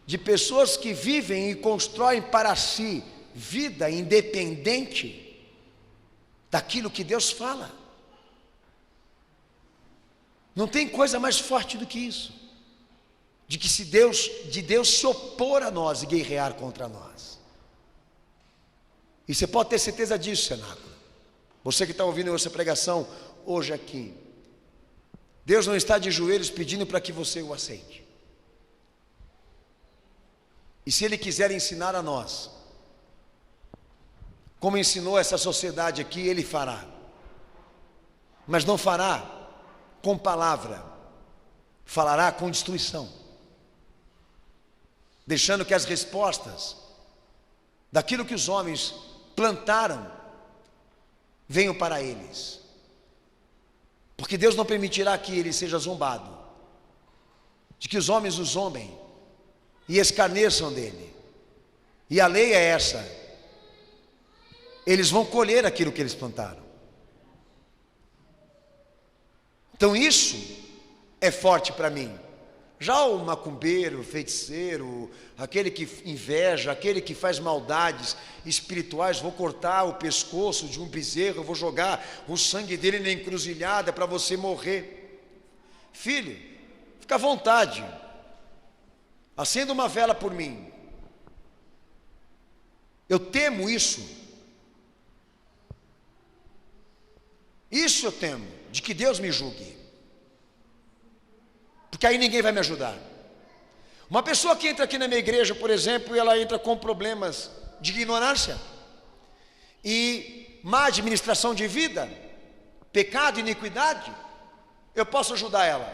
de pessoas que vivem e constroem para si vida independente daquilo que Deus fala. Não tem coisa mais forte do que isso, de Deus se opor a nós e guerrear contra nós. E você pode ter certeza disso, cenáculo. Você que está ouvindo essa pregação hoje aqui, Deus não está de joelhos pedindo para que você o aceite. E se Ele quiser ensinar a nós, como ensinou essa sociedade aqui, Ele fará. Mas não fará com palavra, falará com destruição, deixando que as respostas daquilo que os homens plantaram venham para eles. Porque Deus não permitirá que Ele seja zombado, de que os homens o zombem e escarneçam dele. E a lei é essa: eles vão colher aquilo que eles plantaram. Então isso é forte para mim. Já o macumbeiro, o feiticeiro, aquele que inveja, aquele que faz maldades espirituais, vou cortar o pescoço de um bezerro, eu vou jogar o sangue dele na encruzilhada para você morrer. Filho, fica à vontade, acenda uma vela por mim. Eu temo isso. Isso eu temo, de que Deus me julgue, porque aí ninguém vai me ajudar. Uma pessoa que entra aqui na minha igreja, por exemplo, e ela entra com problemas de ignorância e má administração de vida, pecado, iniquidade, eu posso ajudar ela,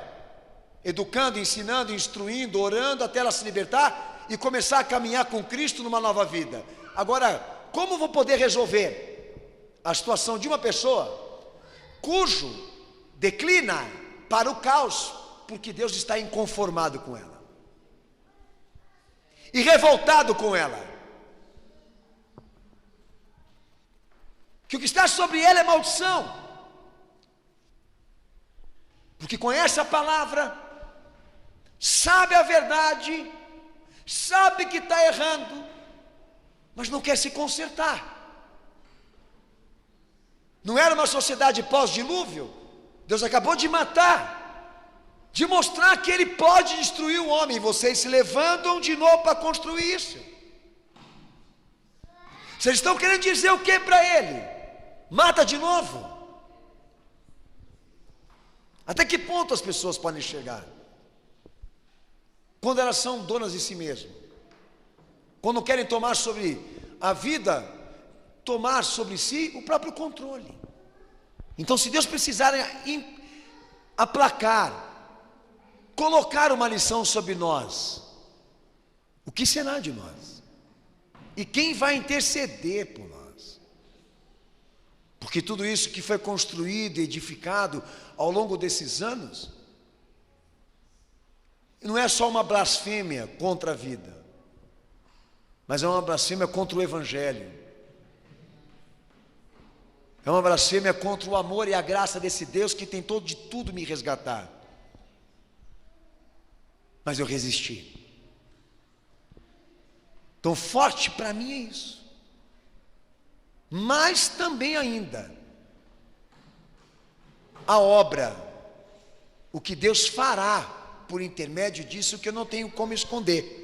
educando, ensinando, instruindo, orando, até ela se libertar e começar a caminhar com Cristo numa nova vida. Agora, como vou poder resolver a situação de uma pessoa cujo declina para o caos, porque Deus está inconformado com ela e revoltado com ela, que o que está sobre ela é maldição, porque conhece a palavra, sabe a verdade, sabe que está errando, mas não quer se consertar. Não era uma sociedade pós-dilúvio? Deus acabou de matar, de mostrar que Ele pode destruir o homem, e vocês se levantam de novo para construir isso. Vocês estão querendo dizer o que para Ele? Mata de novo? Até que ponto as pessoas podem chegar? Quando elas são donas de si mesmas, quando querem tomar sobre a vida, tomar sobre si o próprio controle. Então, se Deus precisar aplacar, colocar uma lição sobre nós, o que será de nós? E quem vai interceder por nós? Porque tudo isso que foi construído e edificado ao longo desses anos, não é só uma blasfêmia contra a vida, mas é uma blasfêmia contra o Evangelho. É uma blasfêmia contra o amor e a graça desse Deus que tentou de tudo me resgatar. Mas eu resisti. Então forte para mim é isso. Mas também ainda a obra, o que Deus fará por intermédio disso, que eu não tenho como esconder.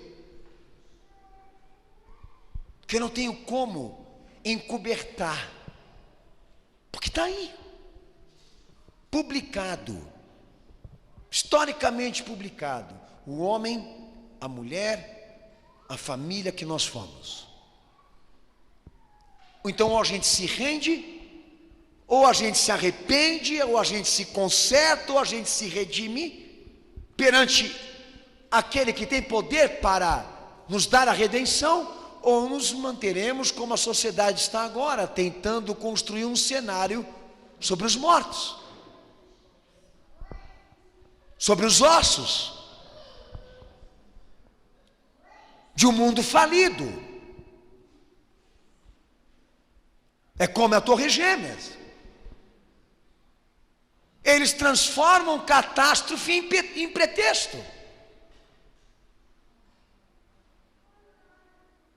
porque eu não tenho como encobertar, porque está aí, publicado, historicamente publicado, o homem, a mulher, a família que nós fomos. Então ou a gente se rende, ou a gente se arrepende, ou a gente se conserta, ou a gente se redime perante aquele que tem poder para nos dar a redenção, ou nos manteremos como a sociedade está agora, tentando construir um cenário sobre os mortos, sobre os ossos de um mundo falido. É como a Torre Gêmeas. Eles transformam catástrofe em pretexto.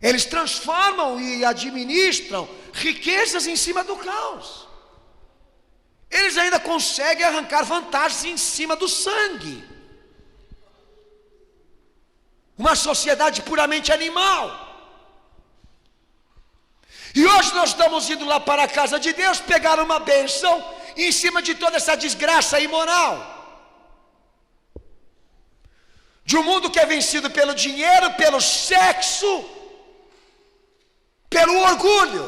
Eles transformam e administram riquezas em cima do caos. Eles ainda conseguem arrancar vantagens em cima do sangue. Uma sociedade puramente animal. E hoje nós estamos indo lá para a casa de Deus, pegar uma bênção em cima de toda essa desgraça imoral. De um mundo que é vencido pelo dinheiro, pelo sexo, pelo orgulho.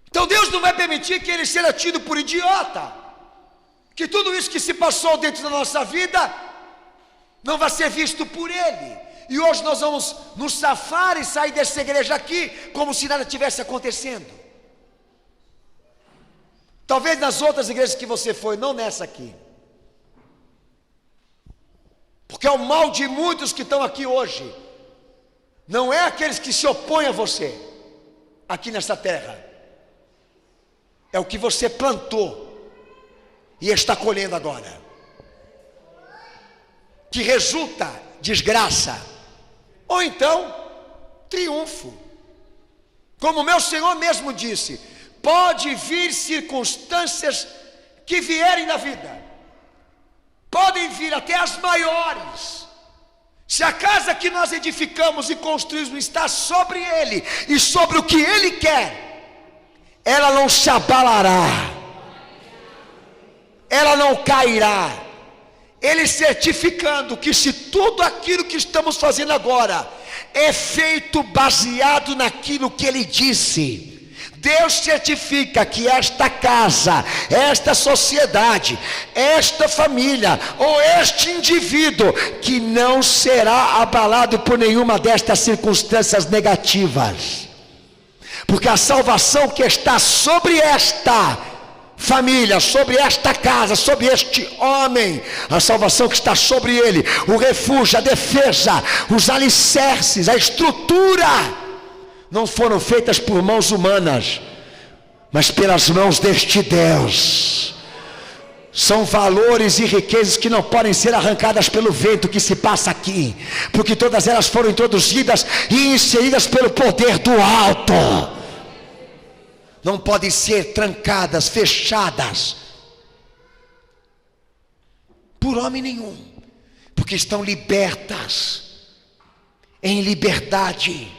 Então Deus não vai permitir que ele seja tido por idiota, que tudo isso que se passou dentro da nossa vida não vai ser visto por ele. E hoje nós vamos nos safar e sair dessa igreja aqui como se nada tivesse acontecendo. Talvez nas outras igrejas que você foi, não nessa aqui. Porque é o mal de muitos que estão aqui hoje. Não é aqueles que se opõem a você aqui nessa terra. É o que você plantou e está colhendo agora, que resulta desgraça, ou então triunfo. Como meu Senhor mesmo disse, pode vir circunstâncias que vierem na vida, podem vir até as maiores. Se a casa que nós edificamos e construímos está sobre ele e sobre o que ele quer, ela não se abalará, ela não cairá. Ele certificando que se tudo aquilo que estamos fazendo agora é feito baseado naquilo que ele disse, Deus certifica que esta casa, esta sociedade, esta família ou este indivíduo que não será abalado por nenhuma destas circunstâncias negativas, porque a salvação que está sobre esta família, sobre esta casa, sobre este homem, a salvação que está sobre ele, o refúgio, a defesa, os alicerces, a estrutura, não foram feitas por mãos humanas, mas pelas mãos deste Deus. São valores e riquezas que não podem ser arrancadas pelo vento que se passa aqui, porque todas elas foram introduzidas e inseridas pelo poder do alto. Não podem ser trancadas, fechadas por homem nenhum, porque estão libertas, em liberdade,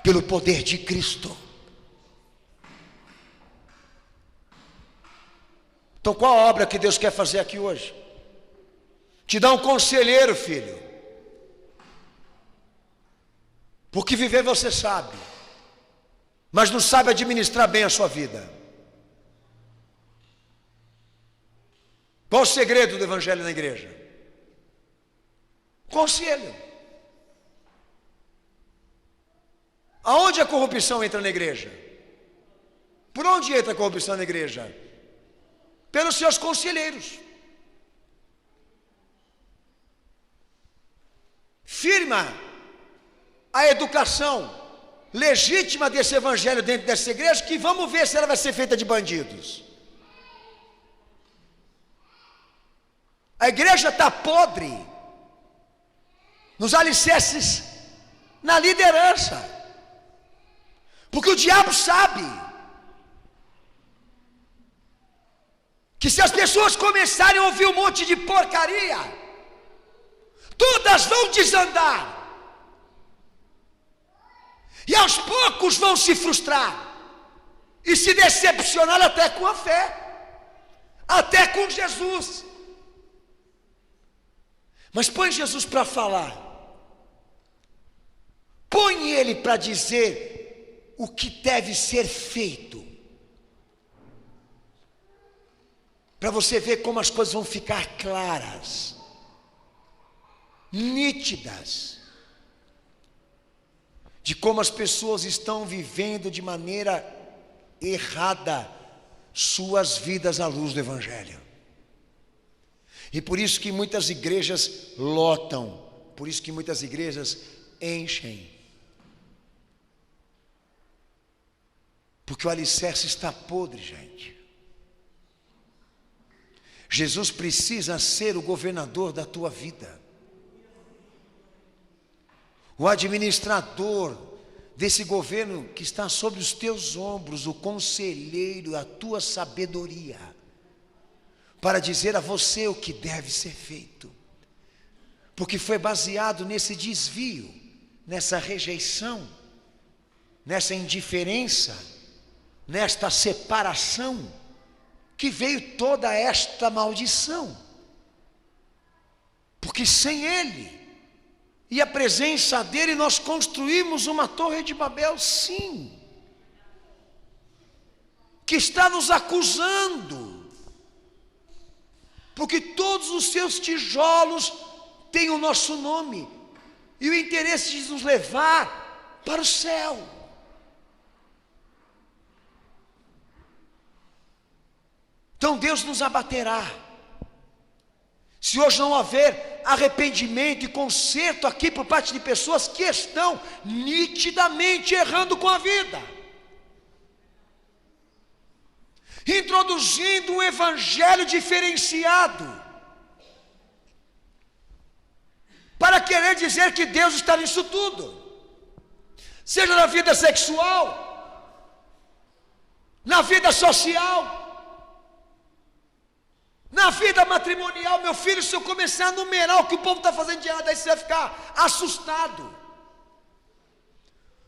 pelo poder de Cristo. Então qual a obra que Deus quer fazer aqui hoje? Te dá um conselheiro, filho, porque viver você sabe, mas não sabe administrar bem a sua vida. Qual o segredo do evangelho na igreja? Conselho. Aonde a corrupção entra na igreja? Por onde entra a corrupção na igreja? Pelos seus conselheiros. Firma a educação legítima desse evangelho dentro dessa igreja, que vamos ver se ela vai ser feita de bandidos. A igreja está podre nos alicerces, na liderança, porque o diabo sabe que se as pessoas começarem a ouvir um monte de porcaria, todas vão desandar. E aos poucos vão se frustrar e se decepcionar até com a fé, até com Jesus. Mas põe Jesus para falar, põe ele para dizer o que deve ser feito, para você ver como as coisas vão ficar claras, nítidas, de como as pessoas estão vivendo de maneira errada suas vidas à luz do Evangelho. E por isso que muitas igrejas lotam, por isso que muitas igrejas enchem, porque o alicerce está podre, gente. Jesus precisa ser o governador da tua vida, o administrador desse governo que está sobre os teus ombros, o conselheiro, a tua sabedoria, para dizer a você o que deve ser feito, porque foi baseado nesse desvio, nessa rejeição, nessa indiferença, nesta separação, que veio toda esta maldição. Porque sem Ele e a presença dEle, nós construímos uma torre de Babel, sim, que está nos acusando, porque todos os seus tijolos têm o nosso nome, e o interesse de nos levar para o céu. Então Deus nos abaterá, se hoje não houver arrependimento e conserto aqui por parte de pessoas que estão nitidamente errando com a vida, introduzindo um evangelho diferenciado, para querer dizer que Deus está nisso tudo, seja na vida sexual, na vida social, na vida matrimonial. Meu filho, se eu começar a numerar o que o povo está fazendo de errado, aí você vai ficar assustado.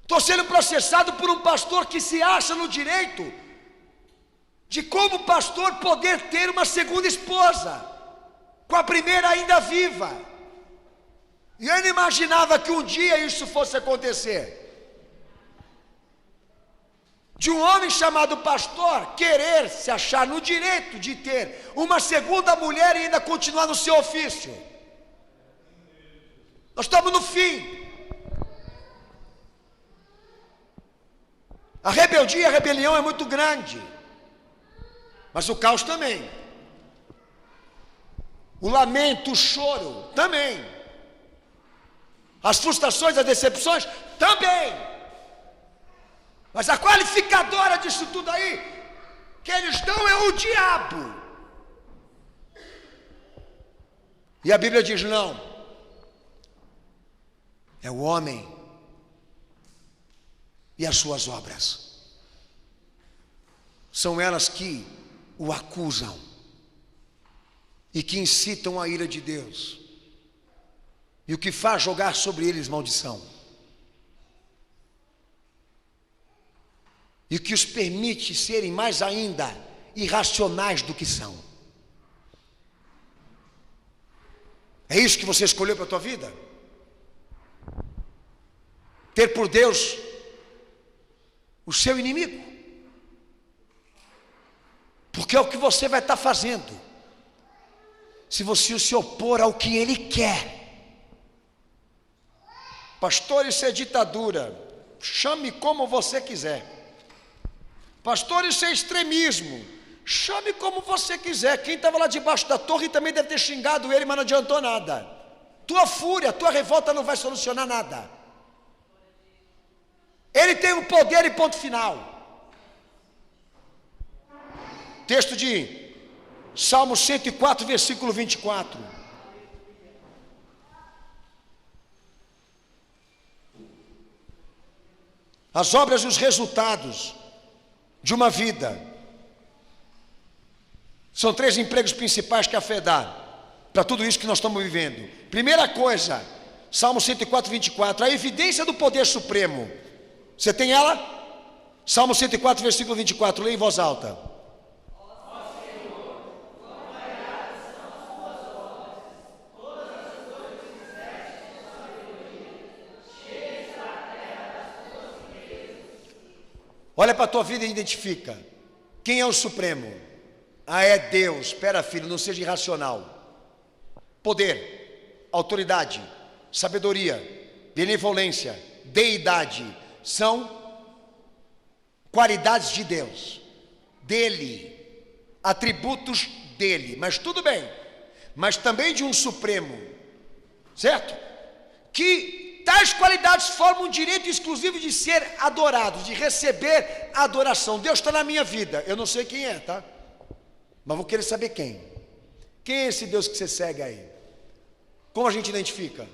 Estou sendo processado por um pastor que se acha no direito de, como pastor, poder ter uma segunda esposa, com a primeira ainda viva. E eu não imaginava que um dia isso fosse acontecer, de um homem chamado pastor querer se achar no direito de ter uma segunda mulher e ainda continuar no seu ofício. Nós estamos no fim. A rebeldia e a rebelião é muito grande, mas o caos também, o lamento, o choro também, as frustrações, as decepções também. Mas a qualificadora disso tudo aí, que eles dão, é o diabo. E a Bíblia diz: não, é o homem e as suas obras. São elas que o acusam e que incitam a ira de Deus, e o que faz jogar sobre eles maldição, e que os permite serem mais ainda irracionais do que são. É isso que você escolheu para a tua vida? Ter por Deus o seu inimigo? Porque é o que você vai estar fazendo se você se opor ao que Ele quer. Pastor, isso é ditadura. Chame como você quiser. Pastor, isso é extremismo. Chame como você quiser. Quem estava lá debaixo da torre também deve ter xingado ele, mas não adiantou nada. Tua fúria, tua revolta não vai solucionar nada. Ele tem o poder e ponto final. Texto de Salmo 104, versículo 24. As obras e os resultados de uma vida. São 3 empregos principais que a fé dá: para tudo isso que nós estamos vivendo. Primeira coisa, Salmo 104, 24, a evidência do poder supremo. Você tem ela? Salmo 104, versículo 24, leia em voz alta. Olha para a tua vida e identifica. Quem é o Supremo? Ah, é Deus. Espera, filho, não seja irracional. Poder, autoridade, sabedoria, benevolência, deidade, são qualidades de Deus, dele, atributos dele. Mas tudo bem, mas também de um Supremo, certo? Que tais qualidades formam um direito exclusivo de ser adorado, de receber adoração. Deus está na minha vida, eu não sei quem é, tá? Mas vou querer saber quem. Quem é esse Deus que você segue aí? Como a gente identifica?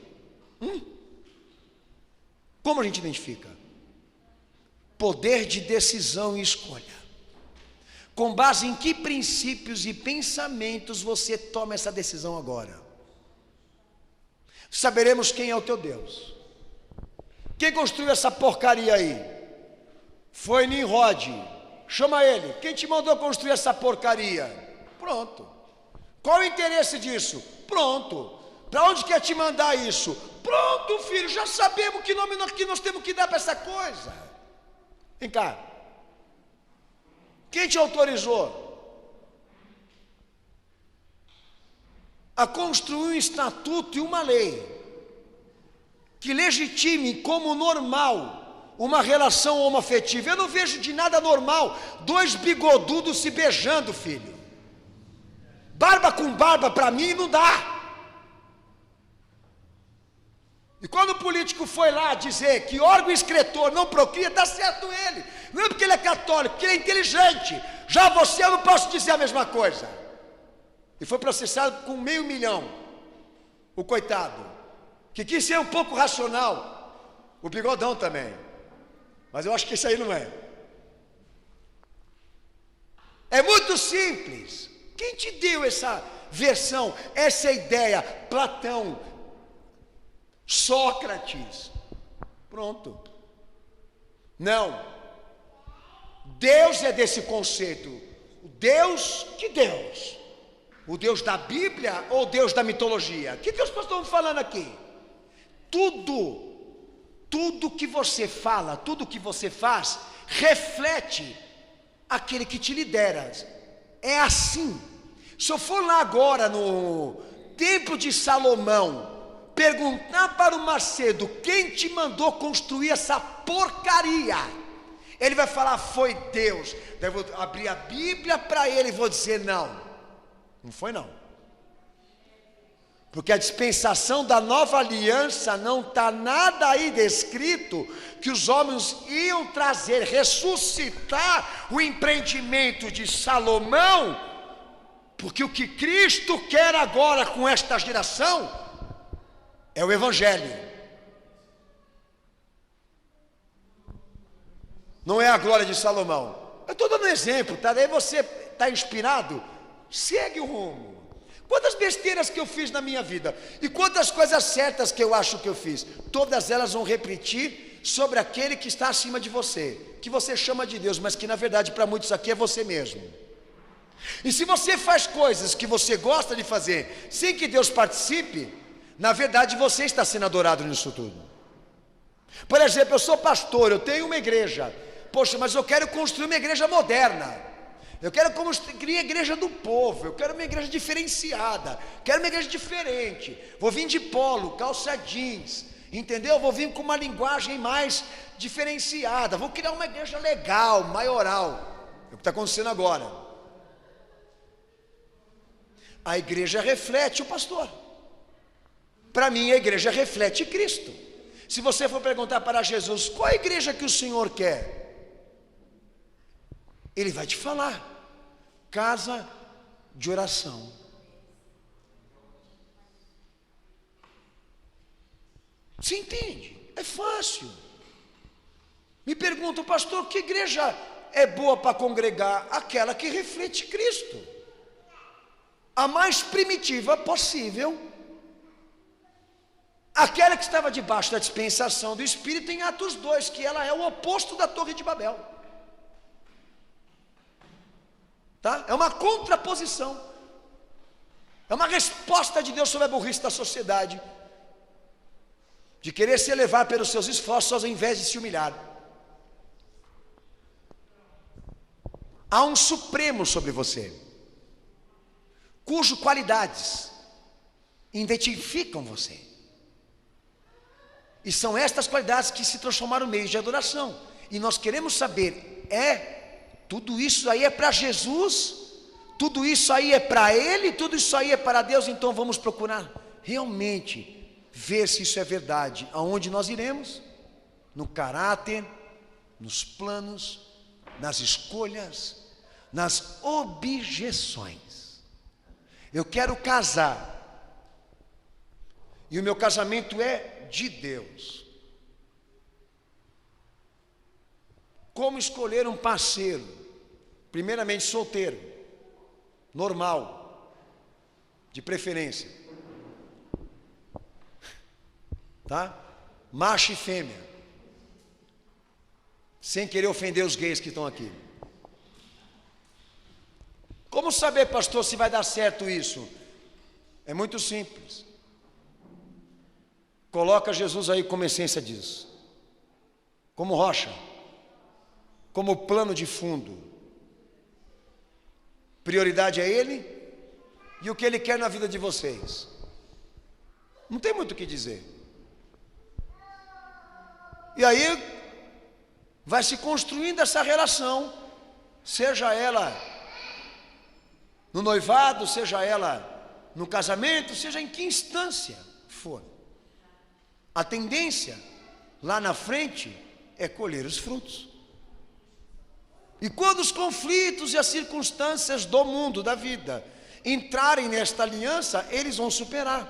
Como a gente identifica? Poder de decisão e escolha. Com base em que princípios e pensamentos você toma essa decisão agora? Saberemos quem é o teu Deus. Quem construiu essa porcaria aí? Foi Nimrod. Chama ele. Quem te mandou construir essa porcaria? Pronto. Qual o interesse disso? Pronto. Para onde quer te mandar isso? Pronto, filho. Já sabemos que nome que nós temos que dar para essa coisa. Vem cá. Quem te autorizou a construir um estatuto e uma lei que legitime como normal uma relação homoafetiva? Eu não vejo de nada normal dois bigodudos se beijando, filho. Barba com barba para mim não dá. E quando o político foi lá dizer que órgão excretor não procria, está certo ele. Não é porque ele é católico, porque ele é inteligente. Já você, eu não posso dizer a mesma coisa. E foi processado com 500 mil, o coitado, que quis ser um pouco racional, o bigodão também, mas eu acho que isso aí não é. É muito simples. Quem te deu essa versão, essa ideia? Platão, Sócrates. Pronto. Não. Deus é desse conceito. Deus, que Deus? O Deus da Bíblia ou o Deus da mitologia? O que os pastores estão falando aqui? Tudo que você fala, tudo que você faz, reflete aquele que te lidera. É assim. Se eu for lá agora no Templo de Salomão, perguntar para o Macedo quem te mandou construir essa porcaria, ele vai falar, foi Deus. Daí eu vou abrir a Bíblia para ele e vou dizer, não foi não. Porque a dispensação da nova aliança não está nada aí descrito que os homens iam trazer, ressuscitar o empreendimento de Salomão, porque o que Cristo quer agora com esta geração é o Evangelho. Não é a glória de Salomão. Eu estou dando um exemplo, tá? Daí você está inspirado, segue o rumo. Quantas besteiras que eu fiz na minha vida e quantas coisas certas que eu acho que eu fiz, todas elas vão repetir sobre aquele que está acima de você, que você chama de Deus, mas que na verdade para muitos aqui é você mesmo. E se você faz coisas que você gosta de fazer sem que Deus participe, na verdade você está sendo adorado nisso tudo. Por exemplo, eu sou pastor, eu tenho uma igreja, poxa, mas eu quero construir uma igreja moderna. Eu quero construir a igreja do povo, eu quero uma igreja diferenciada, quero uma igreja diferente. Vou vir de polo, calça jeans, entendeu? Vou vir com uma linguagem mais diferenciada, vou criar uma igreja legal, maioral. É o que está acontecendo agora. A igreja reflete o pastor. Para mim a igreja reflete Cristo. Se você for perguntar para Jesus, qual a igreja que o Senhor quer? Ele vai te falar, casa de oração. Você entende? É fácil. Me perguntam, pastor, que igreja é boa para congregar? Aquela que reflete Cristo. a mais primitiva possível, aquela que estava debaixo da dispensação do Espírito em Atos 2, que ela é o oposto da Torre de Babel. Tá? É uma contraposição. É uma resposta de Deus sobre a burrice da sociedade, de querer se elevar pelos seus esforços ao invés de se humilhar. Há um Supremo sobre você, cujas qualidades identificam você. E são estas qualidades que se transformaram no meio de adoração. E nós queremos saber, tudo isso aí é para Jesus? Tudo isso aí é para Ele? Tudo isso aí é para Deus? Então vamos procurar realmente ver se isso é verdade. Aonde nós iremos? No caráter, nos planos, nas escolhas, nas objeções. Eu quero casar, e o meu casamento é de Deus. Como escolher um parceiro? Primeiramente solteiro, normal, de preferência, tá? Macho e fêmea, sem querer ofender os gays que estão aqui. Como saber, pastor, se vai dar certo isso? É muito simples. Coloca Jesus aí como essência disso, como rocha, como plano de fundo. Prioridade é Ele e o que Ele quer na vida de vocês. Não tem muito o que dizer. E aí vai se construindo essa relação, seja ela no noivado, seja ela no casamento, seja em que instância for. A tendência lá na frente é colher os frutos. E quando os conflitos e as circunstâncias do mundo, da vida, entrarem nesta aliança, eles vão superar.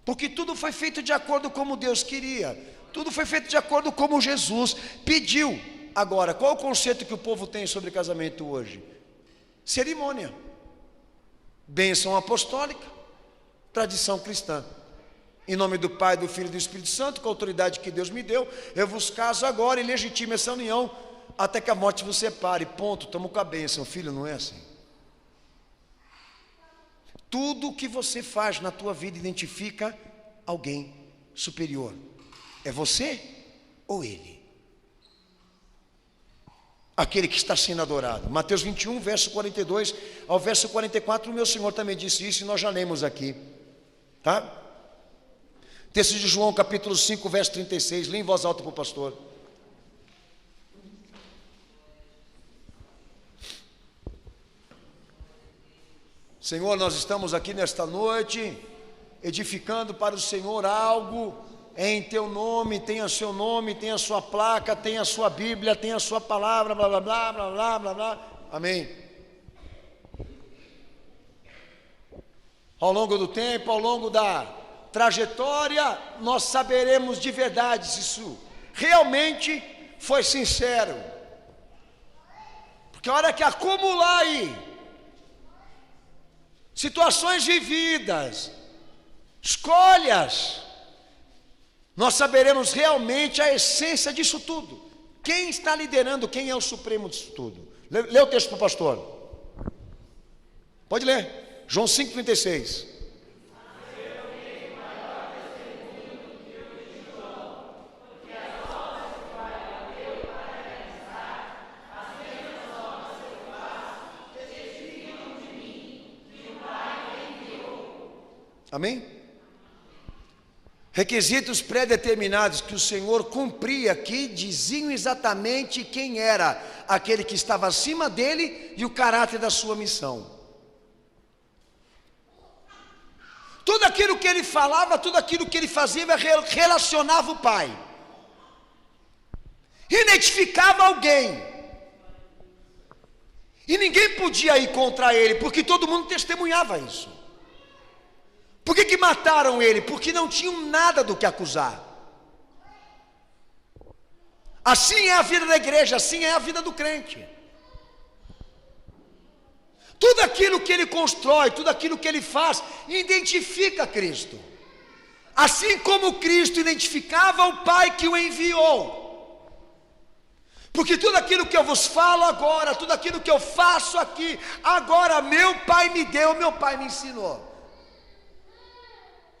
Porque tudo foi feito de acordo como Deus queria. Tudo foi feito de acordo como Jesus pediu. Agora, qual o conceito que o povo tem sobre casamento hoje? Cerimônia, bênção apostólica, tradição cristã. Em nome do Pai, do Filho e do Espírito Santo, com a autoridade que Deus me deu, eu vos caso agora e legitime essa união, até que a morte vos separe. Ponto, estamos com a bênção. Filho, não é assim. Tudo que você faz na tua vida identifica alguém superior. É você ou Ele? Aquele que está sendo adorado. Mateus 21, verso 42 ao verso 44, o meu Senhor também disse isso e nós já lemos aqui. Tá? Texto de João, capítulo 5, verso 36. Lê em voz alta para o pastor. Senhor, nós estamos aqui nesta noite, edificando para o Senhor algo em Teu nome, tenha seu nome, tenha a sua placa, tenha a sua Bíblia, tenha a sua palavra, blá, blá, blá, blá, blá, blá, blá. Amém. Ao longo do tempo, ao longo da trajetória, nós saberemos de verdade se isso realmente foi sincero. Porque a hora que acumular aí situações vividas, escolhas, nós saberemos realmente a essência disso tudo. Quem está liderando, quem é o supremo disso tudo. Lê o texto para o pastor. Pode ler. João 5,36. Amém? Requisitos pré-determinados que o Senhor cumpria aqui diziam exatamente quem era aquele que estava acima dele e o caráter da sua missão. Tudo aquilo que ele falava, tudo aquilo que ele fazia relacionava o Pai, identificava alguém, e ninguém podia ir contra ele, porque todo mundo testemunhava isso. Por que mataram ele? Porque não tinham nada do que acusar. Assim é a vida da igreja, assim é a vida do crente. Tudo aquilo que ele constrói, tudo aquilo que ele faz, identifica Cristo. Assim como Cristo identificava o Pai que o enviou. Porque tudo aquilo que eu vos falo agora, tudo aquilo que eu faço aqui, agora meu Pai me deu, meu Pai me ensinou.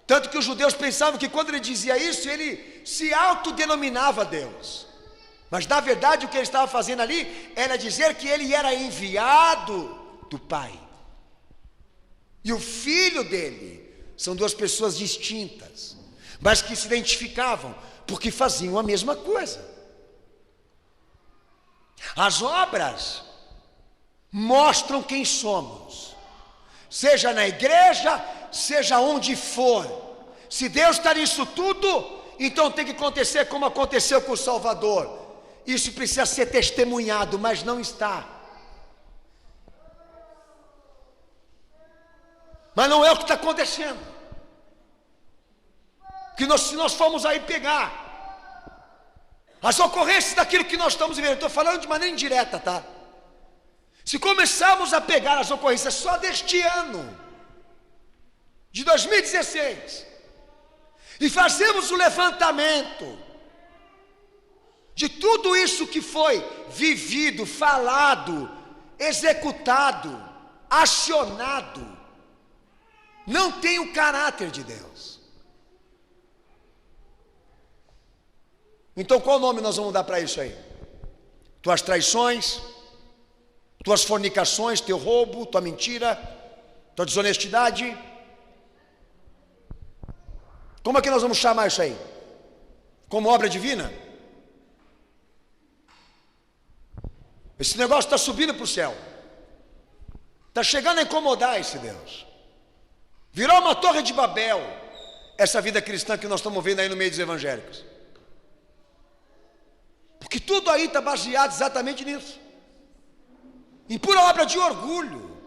Tanto que os judeus pensavam que quando ele dizia isso, ele se autodenominava Deus. Mas na verdade o que ele estava fazendo ali era dizer que ele era enviado do Pai. E o Filho dele são duas pessoas distintas, mas que se identificavam porque faziam a mesma coisa. As obras mostram quem somos, seja na igreja, seja onde for. Se Deus está nisso tudo, então tem que acontecer como aconteceu com o Salvador. Isso precisa ser testemunhado, mas não está. Mas não é o que está acontecendo. Que se nós formos aí pegar as ocorrências daquilo que nós estamos vivendo, estou falando de maneira indireta, tá? Se começarmos a pegar as ocorrências só deste ano, de 2016, e fazermos o levantamento de tudo isso que foi vivido, falado, executado, acionado, não tem o caráter de Deus. Então qual nome nós vamos dar para isso aí? Tuas traições, tuas fornicações, teu roubo, tua mentira, tua desonestidade. Como é que nós vamos chamar isso aí? Como obra divina? Esse negócio está subindo para o céu, está chegando a incomodar esse Deus. Virou uma torre de Babel essa vida cristã que nós estamos vendo aí no meio dos evangélicos. Porque tudo aí está baseado exatamente nisso, em pura obra de orgulho,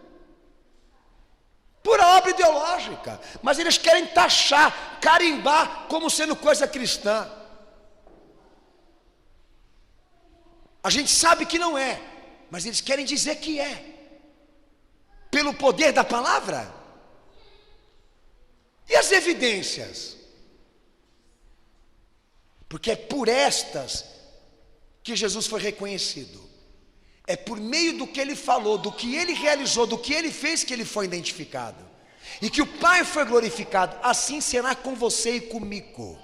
pura obra ideológica. Mas eles querem taxar, carimbar como sendo coisa cristã. A gente sabe que não é, mas eles querem dizer que é, pelo poder da palavra. E as evidências? Porque é por estas que Jesus foi reconhecido. É por meio do que ele falou, do que ele realizou, do que ele fez, que ele foi identificado. E que o Pai foi glorificado. Assim será com você e comigo.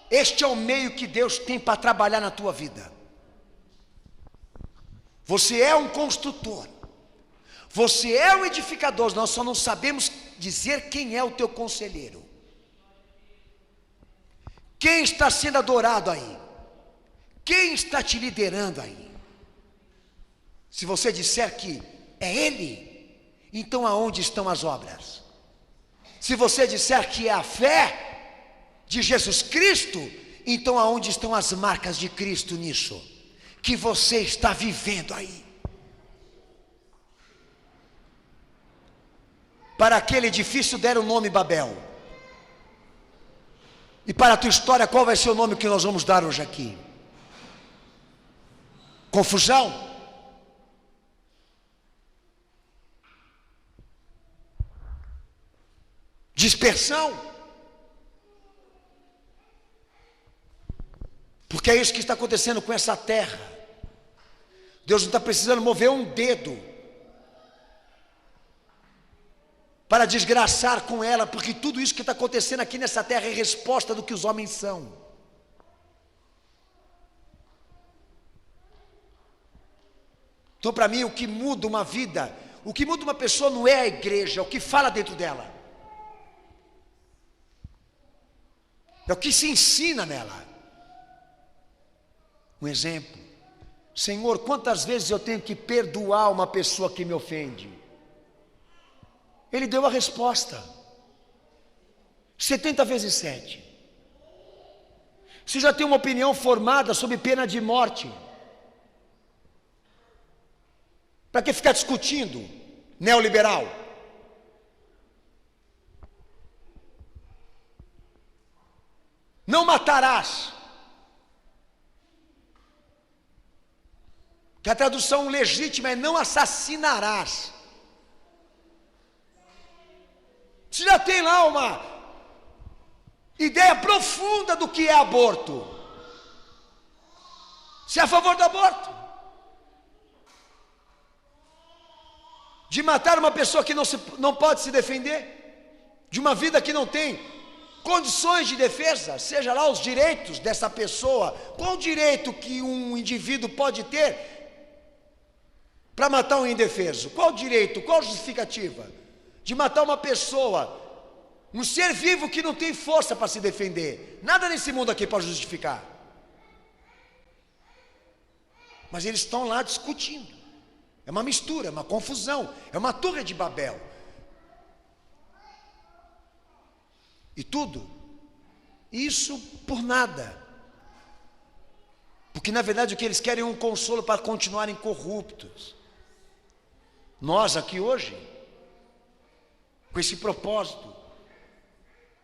Este é o meio que Deus tem para trabalhar na tua vida. Você é um construtor, você é um edificador. Nós só não sabemos dizer quem é o teu conselheiro. Quem está sendo adorado aí? Quem está te liderando aí? Se você disser que é Ele, então aonde estão as obras? Se você disser que é a fé de Jesus Cristo, então aonde estão as marcas de Cristo nisso que você está vivendo aí? Para aquele edifício deram o nome Babel. E para a tua história, qual vai ser o nome que nós vamos dar hoje aqui? Confusão? Dispersão? Porque é isso que está acontecendo com essa terra. Deus não está precisando mover um dedo para desgraçar com ela, porque tudo isso que está acontecendo aqui nessa terra é resposta do que os homens são. Então, para mim, o que muda uma vida, o que muda uma pessoa não é a igreja, é o que fala dentro dela, é o que se ensina nela. Um exemplo: Senhor, quantas vezes eu tenho que perdoar uma pessoa que me ofende? Ele deu a resposta: 70 vezes 7. Você já tem uma opinião formada sobre pena de morte, para que ficar discutindo? Neoliberal. Não matarás. que a tradução legítima é não assassinarás. Você já tem lá uma ideia profunda do que é aborto. Você é a favor do aborto? De matar uma pessoa que não pode se defender? De uma vida que não tem condições de defesa? Seja lá os direitos dessa pessoa. Qual o direito que um indivíduo pode ter para matar um indefeso? Qual o direito, qual a justificativa de matar uma pessoa, um ser vivo que não tem força para se defender? Nada nesse mundo aqui pode justificar. Mas eles estão lá discutindo. É uma mistura, é uma confusão, é uma torre de Babel. E tudo isso por nada. Porque na verdade o que eles querem é um consolo para continuarem corruptos. Nós aqui hoje, com esse propósito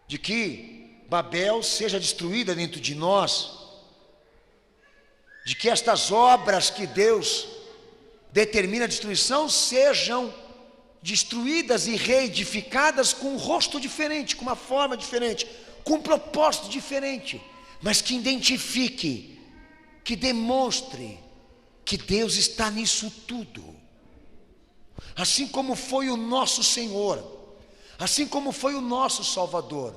de que Babel seja destruída dentro de nós, de que estas obras que Deus determina a destruição sejam destruídas e reedificadas com um rosto diferente, com uma forma diferente, com um propósito diferente, mas que identifique, que demonstre que Deus está nisso tudo. Assim como foi o nosso Senhor, assim como foi o nosso Salvador,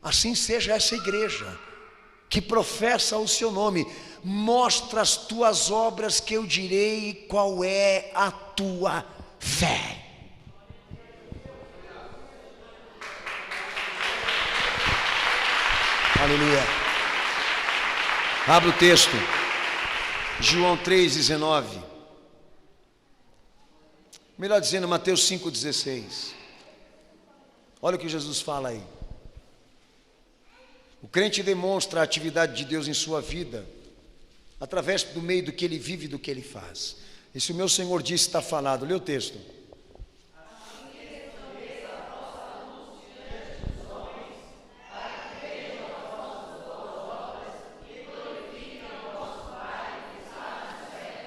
assim seja essa igreja que professa o seu nome. Mostra as tuas obras que eu direi qual é a tua fé. Aleluia. Abra o texto, João 3,19. Melhor dizendo, Mateus 5,16. Olha o que Jesus fala aí. O crente demonstra a atividade de Deus em sua vida através do meio do que ele vive e do que ele faz. E se o meu Senhor disse, está falado. Lê o texto.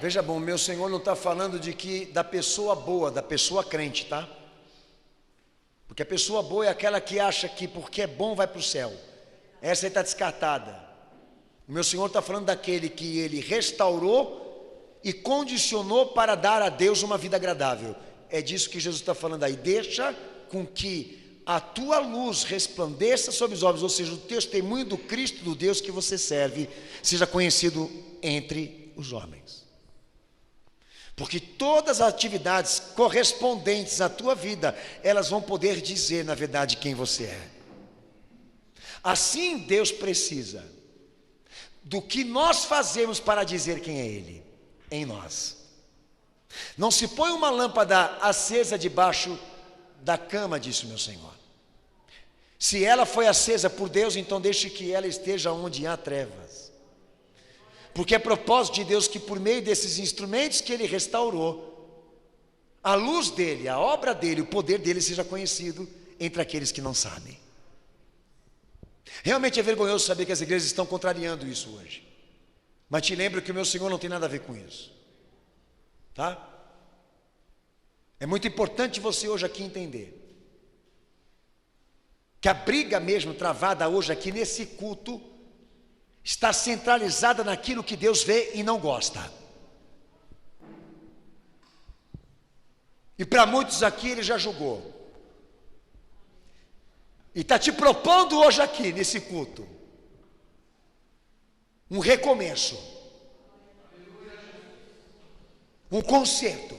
Veja bom, meu Senhor não está falando da pessoa boa, da pessoa crente, tá? Porque a pessoa boa é aquela que acha que porque é bom vai para o céu. Essa aí está descartada. O meu Senhor está falando daquele que ele restaurou e condicionou para dar a Deus uma vida agradável. É disso que Jesus está falando aí. Deixa com que a tua luz resplandeça sobre os homens, ou seja, o testemunho do Cristo, do Deus que você serve, seja conhecido entre os homens. Porque todas as atividades correspondentes à tua vida, elas vão poder dizer, na verdade, quem você é. Assim Deus precisa do que nós fazemos para dizer quem é Ele, em nós. Não se põe uma lâmpada acesa debaixo da cama, disse o meu Senhor. Se ela foi acesa por Deus, então deixe que ela esteja onde há trevas. Porque é propósito de Deus que por meio desses instrumentos que Ele restaurou, a luz dEle, a obra dEle, o poder dEle seja conhecido entre aqueles que não sabem. Realmente é vergonhoso saber que as igrejas estão contrariando isso hoje. Mas te lembro que o meu Senhor não tem nada a ver com isso. Tá? É muito importante você hoje aqui entender que a briga mesmo travada hoje aqui nesse culto está centralizada naquilo que Deus vê e não gosta. E para muitos aqui Ele já julgou. E está te propondo hoje aqui, nesse culto, um recomeço, um conserto,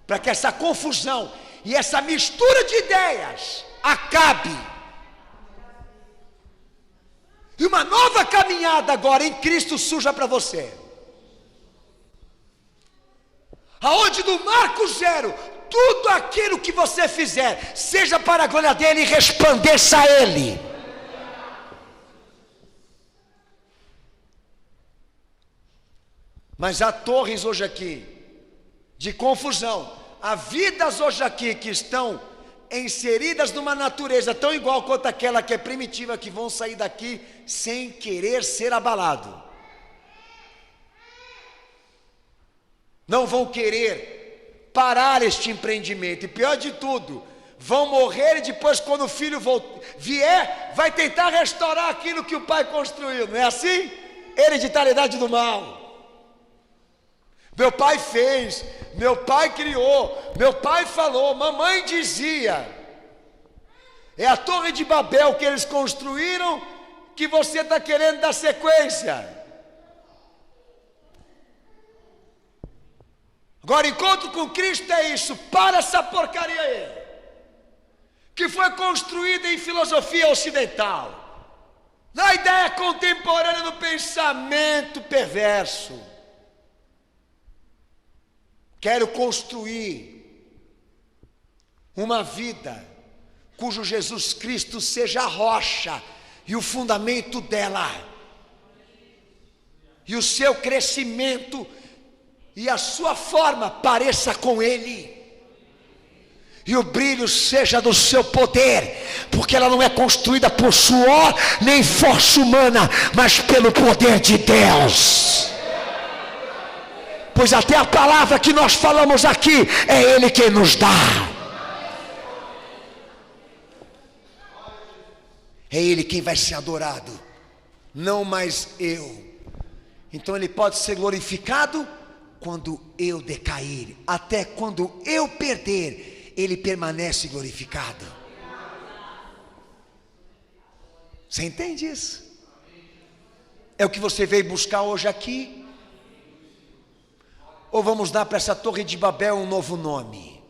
para que essa confusão e essa mistura de ideias acabe. E uma nova caminhada agora em Cristo surja para você. Aonde do marco zero, tudo aquilo que você fizer, seja para a glória dEle e resplandeça a Ele. Mas há torres hoje aqui, de confusão. Há vidas hoje aqui que estão inseridas numa natureza tão igual quanto aquela que é primitiva, que vão sair daqui sem querer ser abalado. não vão querer parar este empreendimento, e pior de tudo, vão morrer e depois, quando o filho vier, vai tentar restaurar aquilo que o pai construiu, não é assim? Hereditariedade do mal. Meu pai fez, meu pai criou, meu pai falou, mamãe dizia. É a Torre de Babel que eles construíram que você está querendo dar sequência. Agora, encontro com Cristo é isso. Para essa porcaria aí, que foi construída em filosofia ocidental, na ideia contemporânea do pensamento perverso. Quero construir uma vida cujo Jesus Cristo seja a rocha e o fundamento dela, e o seu crescimento e a sua forma pareça com Ele, e o brilho seja do seu poder, porque ela não é construída por suor nem força humana, mas pelo poder de Deus. Pois até a palavra que nós falamos aqui, é Ele quem nos dá. É Ele quem vai ser adorado, não mais eu. Então Ele pode ser glorificado quando eu decair. Até quando eu perder, Ele permanece glorificado. Você entende isso? É o que você veio buscar hoje aqui? Ou vamos dar para essa Torre de Babel um novo nome?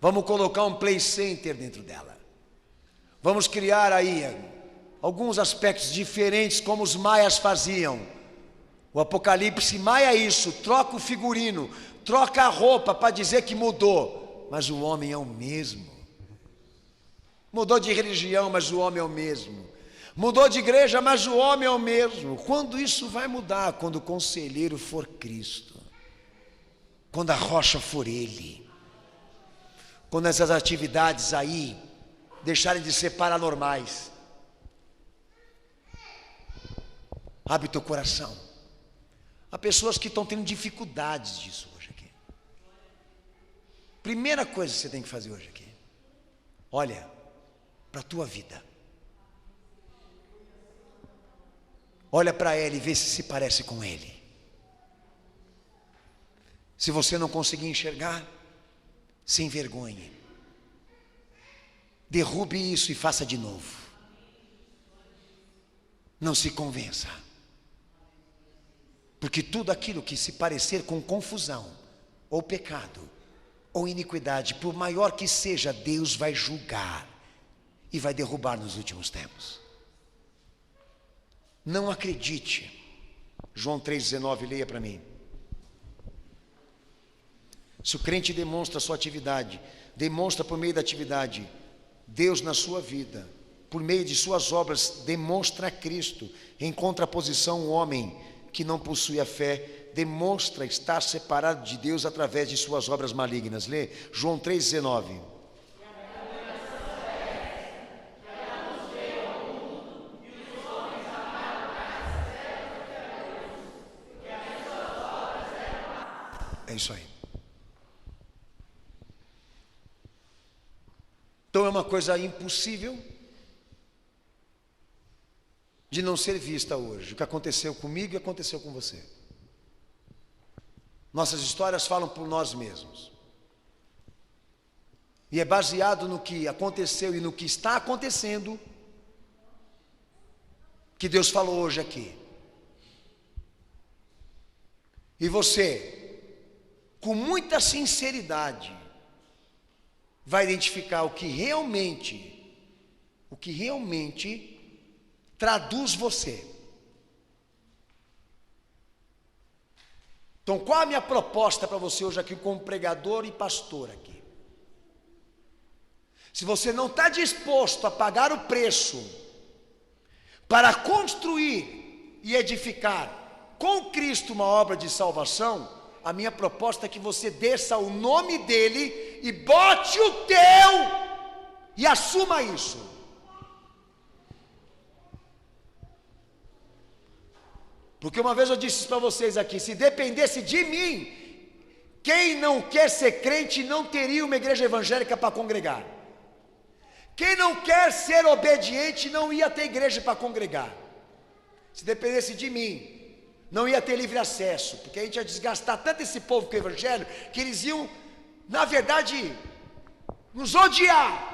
Vamos colocar um play center dentro dela. Vamos criar aí alguns aspectos diferentes, como os maias faziam. O Apocalipse maia é isso, troca o figurino, troca a roupa para dizer que mudou, mas o homem é o mesmo. Mudou de religião, mas o homem é o mesmo. Mudou de igreja, mas o homem é o mesmo. Quando isso vai mudar? Quando o conselheiro for Cristo, quando a rocha for Ele, quando essas atividades aí deixarem de ser paranormais. Abre teu coração. Há pessoas que estão tendo dificuldades disso hoje aqui. Primeira coisa que você tem que fazer hoje aqui, olha para a tua vida, olha para ela e vê se parece com Ele. Se você não conseguir enxergar, se envergonhe, derrube isso e faça de novo. Não se convença, porque tudo aquilo que se parecer com confusão, ou pecado, ou iniquidade, por maior que seja, Deus vai julgar e vai derrubar nos últimos tempos. Não acredite. João 3,19, leia para mim. Se o crente demonstra a sua atividade, demonstra por meio da atividade Deus na sua vida, por meio de suas obras, demonstra Cristo. Em contraposição, o homem que não possui a fé demonstra estar separado de Deus através de suas obras malignas. Lê João 3,19. É isso aí. Então é uma coisa impossível de não ser vista hoje. O que aconteceu comigo e aconteceu com você. Nossas histórias falam por nós mesmos. E é baseado no que aconteceu e no que está acontecendo que Deus falou hoje aqui. E você, com muita sinceridade, vai identificar o que realmente traduz você. Então, qual a minha proposta para você hoje aqui como pregador e pastor aqui? Se você não está disposto a pagar o preço para construir e edificar com Cristo uma obra de salvação, a minha proposta é que você desça o nome dele e bote o teu e assuma isso. Porque uma vez eu disse isso para vocês aqui: se dependesse de mim, quem não quer ser crente não teria uma igreja evangélica para congregar. Quem não quer ser obediente não ia ter igreja para congregar. Se dependesse de mim, não ia ter livre acesso, porque a gente ia desgastar tanto esse povo com o evangelho, que eles iam, na verdade, nos odiar.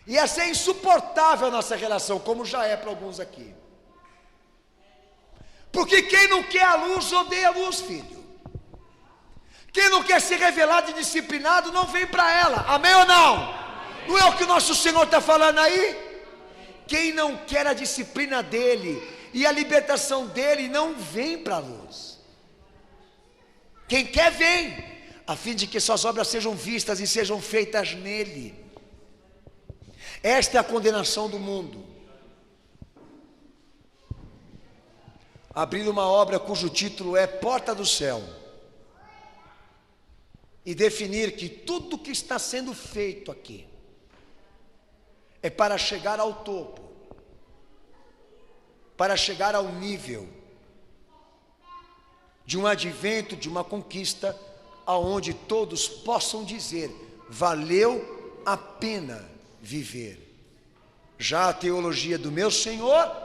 Ia ser insuportável a nossa relação, como já é para alguns aqui. Porque quem não quer a luz, odeia a luz, filho. Quem não quer ser revelado e disciplinado, não vem para ela. Amém ou não? Não é o que o nosso Senhor está falando aí? Quem não quer a disciplina dele e a libertação dele, não vem para a luz. Quem quer, vem, a fim de que suas obras sejam vistas e sejam feitas nele. Esta é a condenação do mundo. Abrir uma obra cujo título é Porta do Céu, e definir que tudo que está sendo feito aqui é para chegar ao topo, para chegar ao nível de um advento, de uma conquista, aonde todos possam dizer: valeu a pena viver. Já a teologia do meu Senhor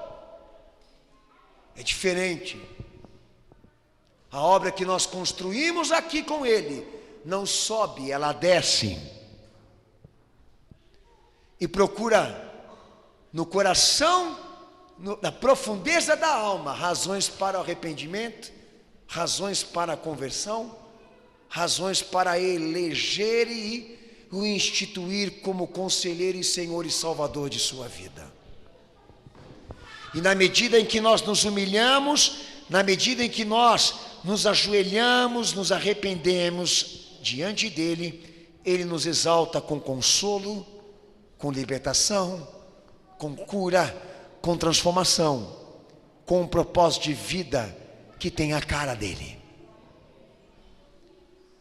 é diferente. A obra que nós construímos aqui com Ele não sobe, ela desce. E procura no coração, na profundeza da alma, razões para o arrependimento, razões para a conversão, razões para eleger e o instituir como conselheiro e Senhor e Salvador de sua vida. E na medida em que nós nos humilhamos, na medida em que nós nos ajoelhamos, nos arrependemos diante dele, ele nos exalta com consolo, com libertação, com cura, com transformação, com um propósito de vida que tem a cara dele.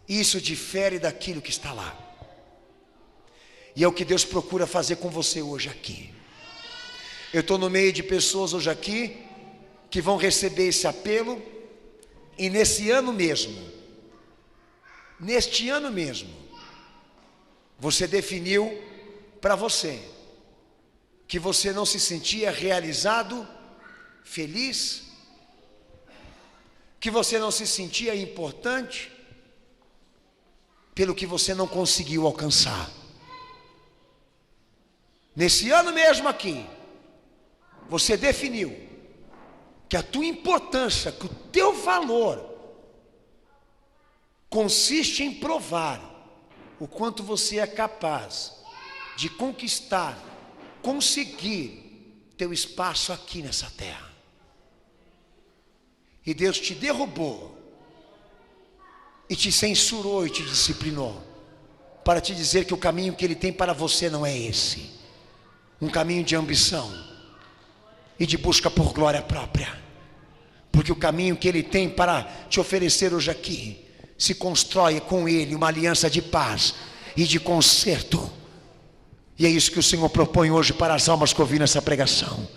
Isso difere daquilo que está lá. E é o que Deus procura fazer com você hoje aqui. Eu estou no meio de pessoas hoje aqui que vão receber esse apelo, e neste ano mesmo, você definiu para você que você não se sentia realizado, feliz, que você não se sentia importante pelo que você não conseguiu alcançar. Nesse ano mesmo aqui, você definiu que a tua importância, que o teu valor consiste em provar o quanto você é capaz de conquistar, conseguir teu espaço aqui nessa terra. E Deus te derrubou e te censurou e te disciplinou para te dizer que o caminho que Ele tem para você não é esse, um caminho de ambição e de busca por glória própria, porque o caminho que Ele tem para te oferecer hoje aqui se constrói com Ele uma aliança de paz e de conserto. E é isso que o Senhor propõe hoje para as almas que ouviram essa pregação.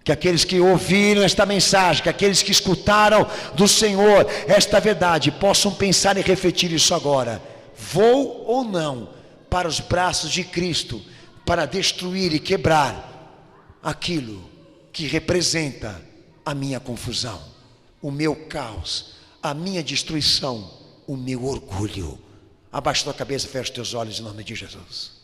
Que aqueles que ouviram esta mensagem, que aqueles que escutaram do Senhor esta verdade, possam pensar e refletir isso agora. Vou ou não para os braços de Cristo, para destruir e quebrar aquilo que representa a minha confusão, o meu caos, a minha destruição, o meu orgulho. Abaixa tua cabeça, fecha os teus olhos em nome de Jesus.